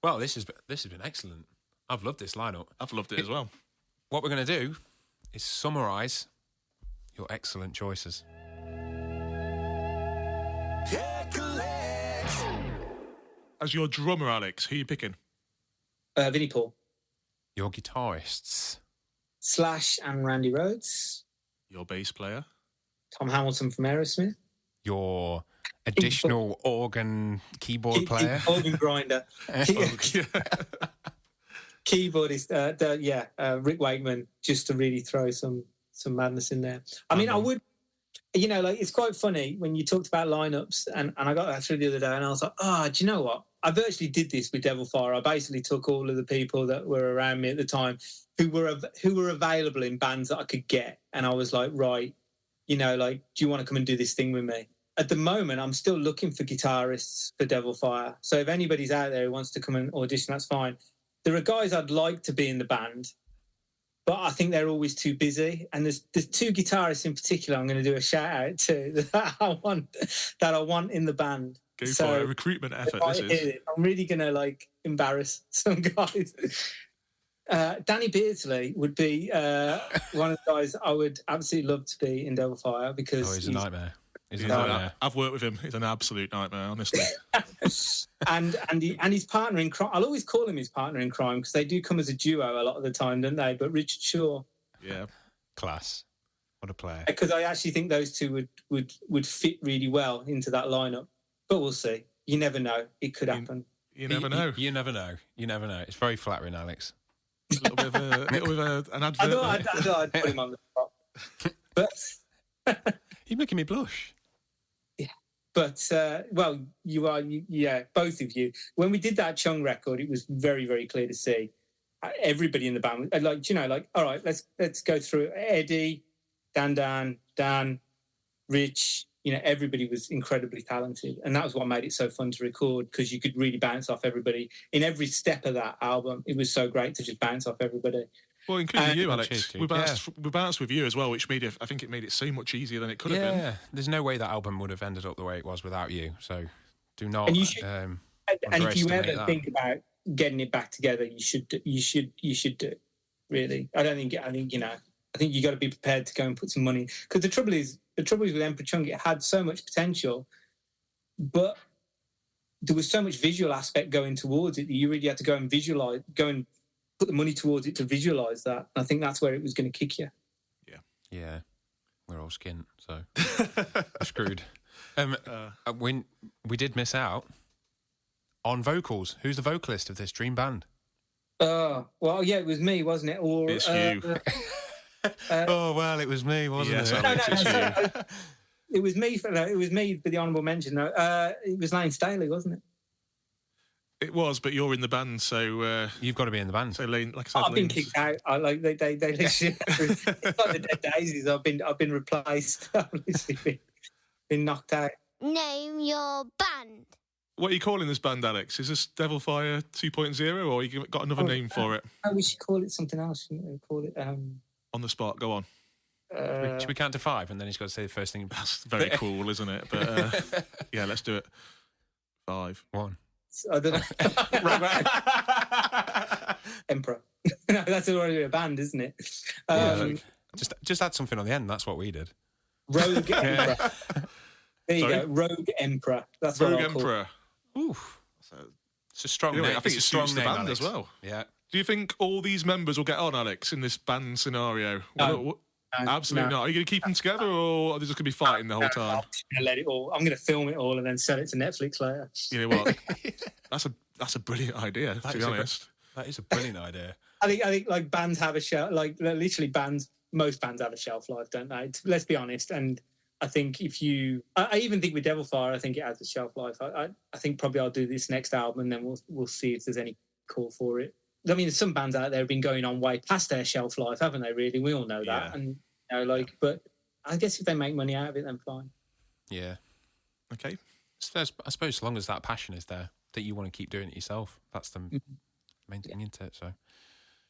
Well, this has been excellent. I've loved this lineup. I've loved it as well. What we're going to do is summarise your excellent choices. As your drummer, Alex, who are you picking? Vinnie Paul. Your guitarists? Slash and Randy Rhoads. Your bass player? Tom Hamilton from Aerosmith. Your additional organ keyboard player? Organ grinder. Keyboardist, Rick Wakeman, just to really throw some madness in there. I mean, I would, it's quite funny when you talked about lineups, and I got that through the other day, and I was like, do you know what? I virtually did this with Devil Fire. I basically took all of the people that were around me at the time who were available in bands that I could get, and I was like, right, do you want to come and do this thing with me? At the moment, I'm still looking for guitarists for Devil Fire. So if anybody's out there who wants to come and audition, that's fine. There are guys I'd like to be in the band, but I think they're always too busy. And there's two guitarists in particular I'm going to do a shout out to that I want in the band. Go for a recruitment effort. I'm really going to embarrass some guys. Danny Beardsley would be one of the guys I would absolutely love to be in Devil Fire because he's a nightmare. I've worked with him. He's an absolute nightmare, honestly. and his partner in crime. I'll always call him his partner in crime because they do come as a duo a lot of the time, don't they? But Richard Shaw, class. What a player. Because I actually think those two would fit really well into that lineup. but we'll see. You never know; it could happen. You never know. You never know. You never know. It's very flattering, Alex. A little bit of an advert. I thought I'd put him on the spot, but You're making me blush. But well, yeah, both of you. When we did that Chung record, it was very, very clear to see everybody in the band. Like, all right, let's go through Eddie, Dan, Rich. Everybody was incredibly talented, and that was what made it so fun to record, because you could really bounce off everybody in every step of that album. It was so great to just bounce off everybody. Well, including you, Alex. Cheers, We bounced with you as well, which I think it made it so much easier than it could have been. Yeah, there's no way that album would have ended up the way it was without you. So do not. And you should, and if you ever that. think about getting it back together, you should do it. Really, I think you got to be prepared to go and put some money, because the trouble is with Emperor Chung, it had so much potential, but there was so much visual aspect going towards it that you really had to go and put the money towards it to visualize that. And I think that's where it was going to kick you. Yeah, we're all skint, so we're screwed. We did miss out on vocals. Who's the vocalist of this dream band? Well, yeah, it was me, wasn't it? Or It's you. Oh well, it was me, wasn't Yes, it? Alex, it's you. It was me. It was me for the honourable mention. Though it was Lane Staley, wasn't it? It was, but you're in the band, so You've got to be in the band. so Lane, like I said, I've been Lane's- kicked out. They literally, it's like the Dead Daisies. I've been replaced. I've literally been knocked out. Name your band. What are you calling this band, Alex? Is this Devilfire 2.0, or you got another name for it? We should call it something else. Shouldn't we? Call it. On the spot, go on. Should we count to 5 and then he's got to say the first thing? That's very cool, isn't it? But yeah, let's do it. 5. 1. I don't know. Emperor. No, that's already a band, isn't it? Just add something on the end. That's what we did. Rogue Emperor. There you Sorry? go. Rogue Emperor. That's Rogue what I'll call it. Emperor. Oof. It's a strong Anyway, name. I think It's it a strong suits the name, band Alex. as well. Yeah. Do you think all these members will get on, Alex, in this band scenario? No. Absolutely No. not. Are you going to keep them together, or are they just going to be fighting the whole time? I'm just gonna let it all. I'm going to film it all and then sell it to Netflix later. You know what? That's a brilliant idea, to be honest. That is a brilliant idea. I think like bands have a shelf. Like literally, most bands have a shelf life, don't they? Let's be honest. And I think I even think with Devilfire, I think it has a shelf life. I think probably I'll do this next album and then we'll see if there's any call for it. I mean, some bands out there have been going on way past their shelf life, haven't they? Really, we all know that. Yeah. And but I guess if they make money out of it, then fine. Yeah. Okay. I suppose as long as that passion is there, that you want to keep doing it yourself, that's the main thing, isn't it? So,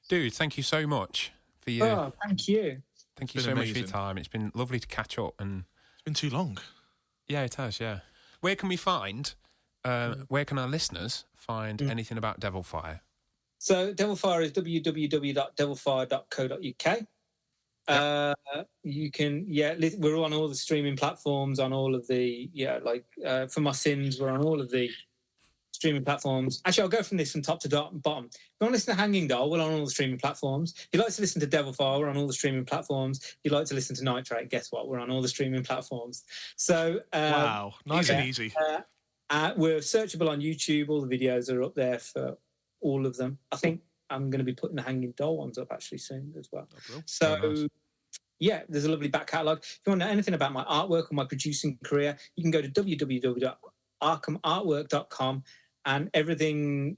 dude, thank you so much for your. Oh, thank you. Thank you It's so been much for your amazing. time. It's been lovely to catch up, and It's been too long. yeah, it has. Yeah. Where can we find? Where can our listeners find anything about Devilfire? So Devilfire is www.devilfire.co.uk. You can, we're on all the streaming platforms, on all of the, for my sins, we're on all of the streaming platforms. Actually, I'll go from top to bottom. If you want to listen to Hanging Doll, we're on all the streaming platforms. If you like to listen to Devilfire, we're on all the streaming platforms. If you like to listen to Nitrate, guess what? We're on all the streaming platforms. So, Wow. Nice yeah. and easy. We're searchable on YouTube. All the videos are up there for all of them. I think I'm going to be putting the Hanging Doll ones up actually soon as well. So, nice. yeah, there's a lovely back catalogue. If you want to know anything about my artwork or my producing career, you can go to www.arkhamartwork.com, and everything,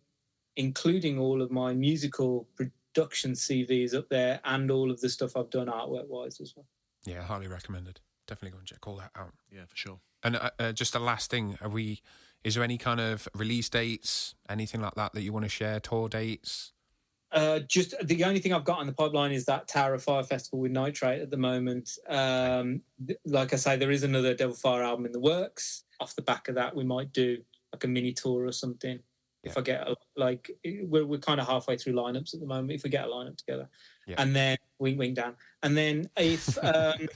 including all of my musical production CVs up there and all of the stuff I've done artwork-wise as well. Yeah, highly recommended. Definitely go and check all that out. Yeah, for sure. And just a last thing, is there any kind of release dates, anything like that you want to share, tour dates? Just the only thing I've got on the pipeline is that Tower of Fire Festival with Nitrate at the moment. Like I say, there is another Devilfire album in the works. Off the back of that, we might do like a mini tour or something. Yeah. If I get we're kind of halfway through lineups at the moment. If we get a lineup together, and then wink down, and then if I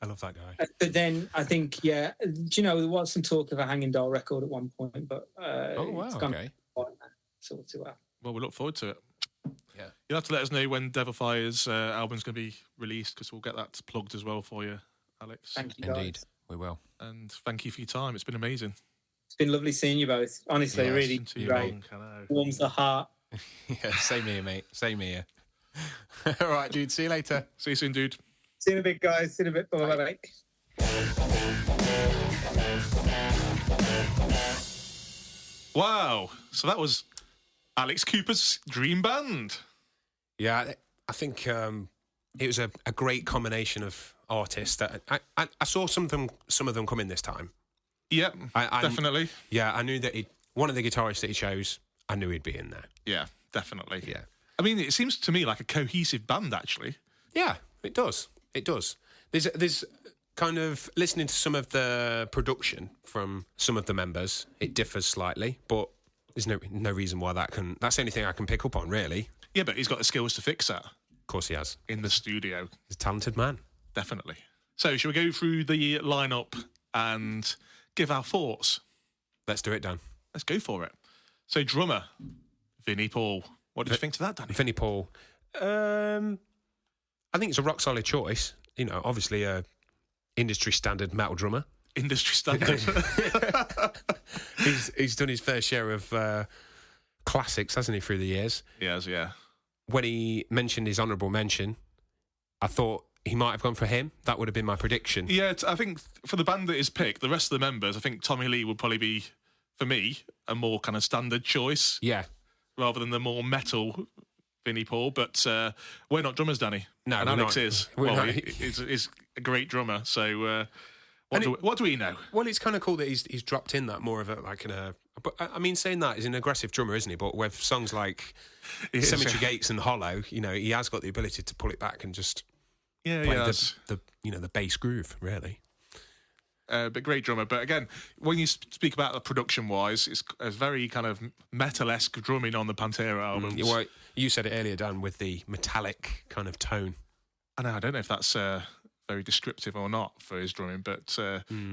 love that guy. but then I think, do you know, there was some talk of a Hanging Doll record at one point, but Oh, wow, it's gone okay. So we'll see what happens. Well, we look forward to it. Yeah. You'll have to let us know when Devilfire's album's going to be released, because we'll get that plugged as well for you Alex. Thank you, Indeed, guys. we will. And thank you for your time. It's been amazing. It's been lovely seeing you both. Honestly, Yes, really Too great. long, I know. Warms the heart. Yeah, same here, mate. Same here. All right, dude. See you later. See you soon, dude. See you in a bit, guys. See you in a bit. Bye-bye. Wow. So that was Alex Cooper's dream band. Yeah, I think it was a great combination of artists. That I saw some of them come in this time. Yep, I definitely. Yeah, I knew that one of the guitarists that he chose, I knew he'd be in there. Yeah, definitely. Yeah. I mean, it seems to me like a cohesive band, actually. Yeah, it does. It does. There's kind of listening to some of the production from some of the members. It differs slightly, but there's no reason why that's the only thing I can pick up on, really. Yeah, but he's got the skills to fix that Of course, he has. in the studio. He's a talented man. Definitely. So, shall we go through the lineup and give our thoughts? Let's do it, Dan. Let's go for it. So, drummer, Vinnie Paul. What did you think to that, Danny? Vinnie Paul. I think it's a rock solid choice. You know, obviously a industry standard metal drummer. Industry standard. He's done his fair share of classics, hasn't he, through the years? Yes, yeah. When he mentioned his honourable mention, I thought he might have gone for him. That would have been my prediction. Yeah, I think for the band that is picked, the rest of the members, I think Tommy Lee would probably be, for me, a more kind of standard choice Yeah. rather than the more metal Vinnie Paul. But we're not drummers, Danny. No, and we're Alex not. is. We're Well, not. he's a great drummer. So what do we know? Well, it's kind of cool that he's dropped in that more of a like in a. But I mean, saying that, he's an aggressive drummer, isn't he? But with songs like He is, Cemetery yeah. Gates and Hollow, you know, he has got the ability to pull it back and just Yeah, play yeah. the bass groove, really. But great drummer. But again, when you speak about the production-wise, it's a very kind of metal-esque drumming on the Pantera albums. Well, you said it earlier, Dan, with the metallic kind of tone. I know, I don't know if that's very descriptive or not for his drumming, but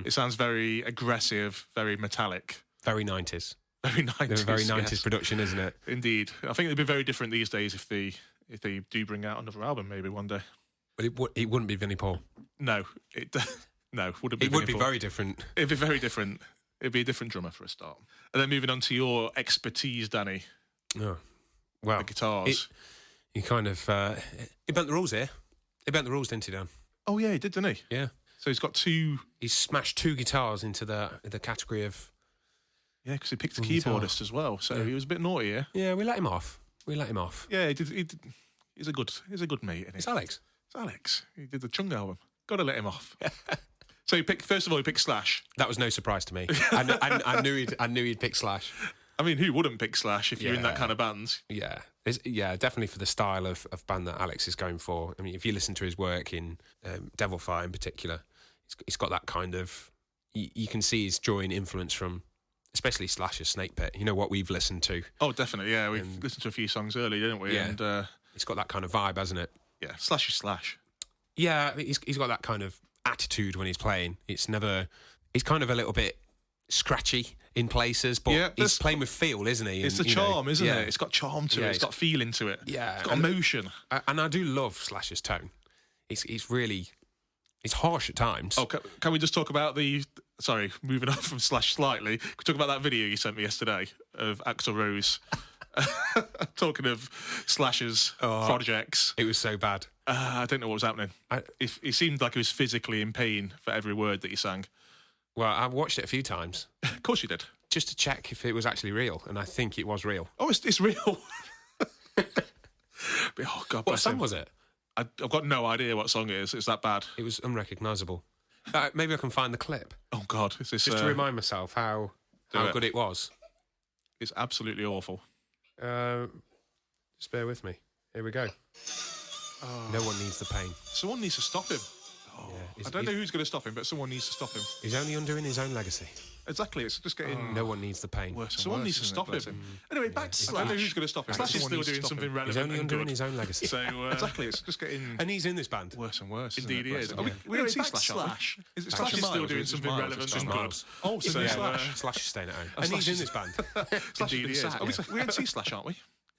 it sounds very aggressive, very metallic. Very 90s. Very 90s. They're a very 90s yes. production, isn't it? Indeed. I think it'd be very different these days if they do bring out another album maybe one day. But it wouldn't be Vinnie Paul. No, no, wouldn't be. It would Vinnie be Paul. very different. It'd be very different. It'd be a different drummer for a start. And then moving on to your expertise, Danny, Oh, well, the guitars. he kind of he bent the rules here. He bent the rules, didn't he, Dan? Oh yeah, he did, didn't he? Yeah. So he's got two. He smashed two guitars into the category of. Yeah, because he picked a One guitar. keyboardist as well. So Yeah. he was a bit naughty here. Yeah, we let him off. Yeah, he did. He's a good mate. Isn't he? It's Alex. It's Alex. He did the Chung album. Got to let him off. So he picked. First of all, he picked Slash. That was no surprise to me. I knew he'd pick Slash. I mean, who wouldn't pick Slash if you're in that Yeah. kind of band? Yeah, definitely for the style of band that Alex is going for. I mean, if you listen to his work in Devil Fire in particular, he's got that kind of. You can see he's drawing influence from, especially Slash's Snake Pit. You know what we've listened to. Oh, definitely. Yeah, we've listened to a few songs early, didn't we? Yeah. And It's got that kind of vibe, hasn't it? yeah, Slash is Slash. Yeah, he's got that kind of attitude when he's playing. He's kind of a little bit scratchy in places, but Yeah, he's that's- playing with feel, isn't he? It's And, the you know, charm, isn't yeah. it? It's got charm to Yeah, it. It's got feeling to it. Yeah, It's got and- emotion. And I do love Slash's tone. It's really harsh at times. Oh, can we just talk about the... Sorry, moving on from Slash slightly. Can we talk about that video you sent me yesterday of Axl Rose talking of Slash's projects? It was so bad. I don't know what was happening. He seemed like he was physically in pain for every word that he sang. Well, I watched it a few times Of course you did. just to check if it was actually real, and I think it was real. Oh, it's real. But, oh, God What bless song him. was it? I've got no idea what song it is. It's that bad. It was unrecognisable. Maybe I can find the clip Oh, God. Is this, just to remind myself how it. good it was. It's absolutely awful. Just bear with me. Here we go. No one needs the pain. Someone needs to stop him. Yeah, I don't know who's going to stop him, but someone needs to stop him. He's only undoing his own legacy. Exactly. It's just getting No one needs the pain. worse. Someone needs to stop him. Anyway, back to I Slash. don't I don't know who's going to stop him. Slash is still doing something relevant. He's only and undoing good. his own legacy. So exactly, it's just getting And he's in this band. worse and worse. Indeed isn't it? he is. Bless him. Yeah. We don't see Back to Slash. aren't we? Slash. Is it Back Slash to is still Miles, doing or is it something Miles? relevant It's and Miles. good? Oh, so So Slash. Slash is staying at home. Oh, And Slash he's in is- this band. Slash has Indeed been he is, sacked. yeah. We're going to see Slash, aren't we?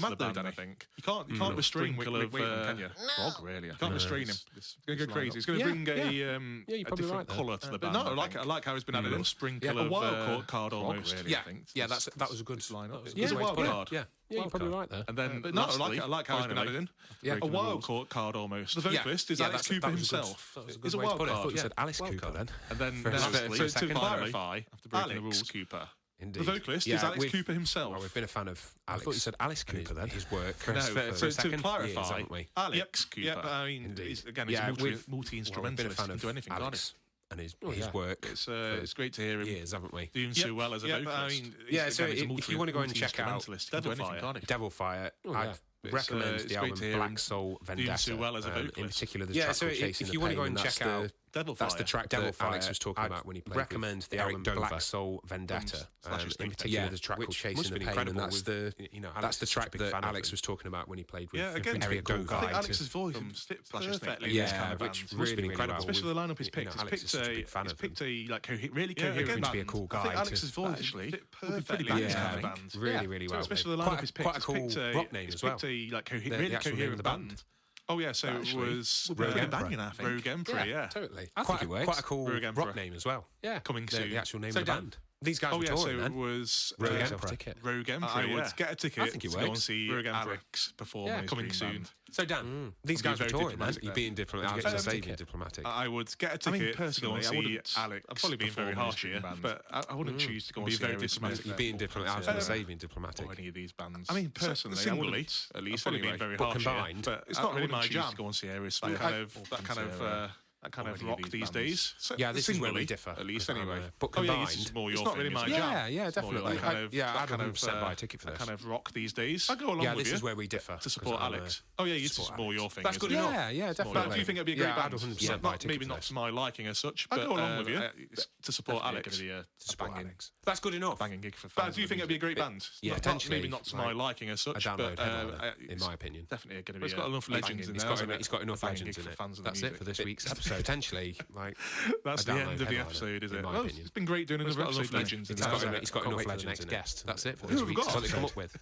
going into mad the though, band, Danny. I think. You can't restrain Mick Wheaton, can you? Frog, really. You can't restrain him. It's going to go crazy. It's going to Yeah, bring you're a probably different right there. colour to the But band. no, I like how it's been added A in. little sprinkle A of wild card almost. really, Yeah, I think. yeah, that was a good lineup. that was It's a good way to wild put it. card. Yeah, you're Wild probably card. right there. And then, But lastly, I like how it's been finally, added in. Yeah. a wild card almost. The vocalist is Alex Cooper himself. That was a good He's a way to wild put it. I card. thought you said Alice Wild Cooper card. then. And then For a lastly, second. to clarify, After breaking the Alex rules. Cooper Indeed. The vocalist Yeah, is Alex we've- Cooper himself. Well, we've been a fan of Alex. I thought you said Alice and Cooper then. his work. No, for so a to second clarify, years, haven't we? Alex Cooper. Yeah, but I mean, Indeed. he's Again, Yeah, he's we've- multi-instrumentalist. Well, we've been a fan He can of do anything, can't Alex and his yeah. work. It's great to hear him years, haven't we? doing so well as a yeah, vocalist. but I mean, Yeah, so Again, he's if you want to go and check out multi-instrumentalist. He can do anything, Devilfire. can't he? Devilfire, Oh, yeah. I'd recommend it's the great album to hear Black him Soul doing Vendetta. so well as a in vocalist. particular, the yeah, track so called Chasing if the you want to Pain, go and and check that's out Devilfire. that's the track that Devilfire, Alex was talking I'd about when he played recommend with the Eric album Dover. Black Soul Vendetta. Slash In particular, Yeah, the track called which Chasing must the have been Pain, and incredible that's the that's that's the the track track that that Alex was talking about when he played with Yeah, again, Eric I think Dover. Alex's voice fit perfectly in this kind of which band. must have been incredible. Especially the lineup he's You picked. know, He's Alex picked is such a big fan he's of picked him. a like really Yeah, coherent seems to be a band. cool I think guy Alex's to- voice actually fit would be perfectly pretty in this bad, kind of I think. band. Really, really well. Especially the lineup Quite he's a- picked. quite a He's cool picked a rock name he's as well. picked a like The really actual name of coherent the band. band. Oh yeah, so it Actually, was would be Rogue banging, I think. Rogue Emperor, yeah. Totally. I think it works. Quite a cool Rogue Emperor. rock name as well. Yeah. Coming The soon. actual name So of the Dan, band. These guys Oh were yeah, so touring it then. was Rogue Rogue Emperor. ticket. Rogue Emperor. I would yeah. get a ticket I think it to go and works. see Rogue Emperor. Alex perform. Yeah, his coming dream soon. band. So Dan, these I'll be guys were very touring then. diplomatic You're then. being diplomatic. I was Get going to a say ticket. being diplomatic. I would get a I ticket mean, to go personally, and I see wouldn't. Alex. I'd probably be very perform harsh his here, band. but I wouldn't choose to go and Be see very Aerosmith diplomatic. You're being diplomatic. I was going to say being diplomatic. or any of these bands. I mean, personally, I wouldn't, singly, at I'd least probably anyway. be very But harsh combined, here, but it's not I really wouldn't my choose jam. to go and see Aerosmith. That kind of or any rock of these bands. days. Yeah, this is where we Singly, differ. At least with anyway. that, but Oh yeah, combined, this is more your it's not thing, really my isn't it? jam. Yeah, yeah, It's more your definitely. kind of- Yeah, that I'd kind 100% of, buy a ticket for that this. kind of rock these days. I go along Yeah, with this you is where we differ. to support 'cause I'm, Alex. Oh yeah, this is support more Alex. your thing. That's good isn't it? enough. Yeah, yeah, It's more definitely. your But do you think it'd be a great Yeah, I'd band? 100% buy a ticket Maybe for not this. to my liking as such, I'd but go along with you. it's to support Alex. Definitely gonna be to support banging- Alex. That's good enough. banging gig for fans. But do you think it'd be a great band? Yeah, Not- potentially, Maybe not to my like, liking as A such, download but headliner, in it's my opinion. Definitely going to be. It's got enough legends in It's there. got, hasn't it? it's got enough banging legends gig in for it. fans of the That's it music. for this week's episode. Potentially, like That's a the download end of the headliner, episode, is in it? my Well, opinion. it's been great doing It's another got enough episode. legends in He's there, got, hasn't it? he's got Can't enough wait for the legends next in it. guest. That's it for Who this have we week. got? That's what they come up with.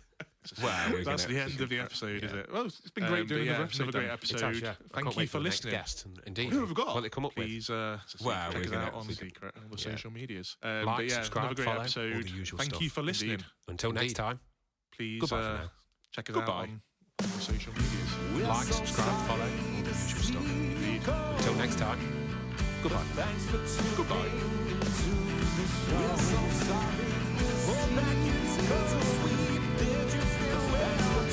Well, we're That's gonna, the end of the episode, is yeah. it? Well, it's been great doing but yeah, another episode. another great It episode. has, yeah. I Thank can't you wait for the next listening. guest. Indeed. Who have we got? What they come up with. Please Well, check we're us gonna- out on the secret on the social medias. Like, But yeah, subscribe, another great follow, all episode. the usual Thank stuff. you for listening. Indeed. Until next Indeed. time, Please Goodbye for now. check us Goodbye. out on the social medias. like, subscribe, follow, all the usual stuff. Until next time, goodbye. Goodbye. We're so sorry. Oh, back in school, sweet, did you feel well?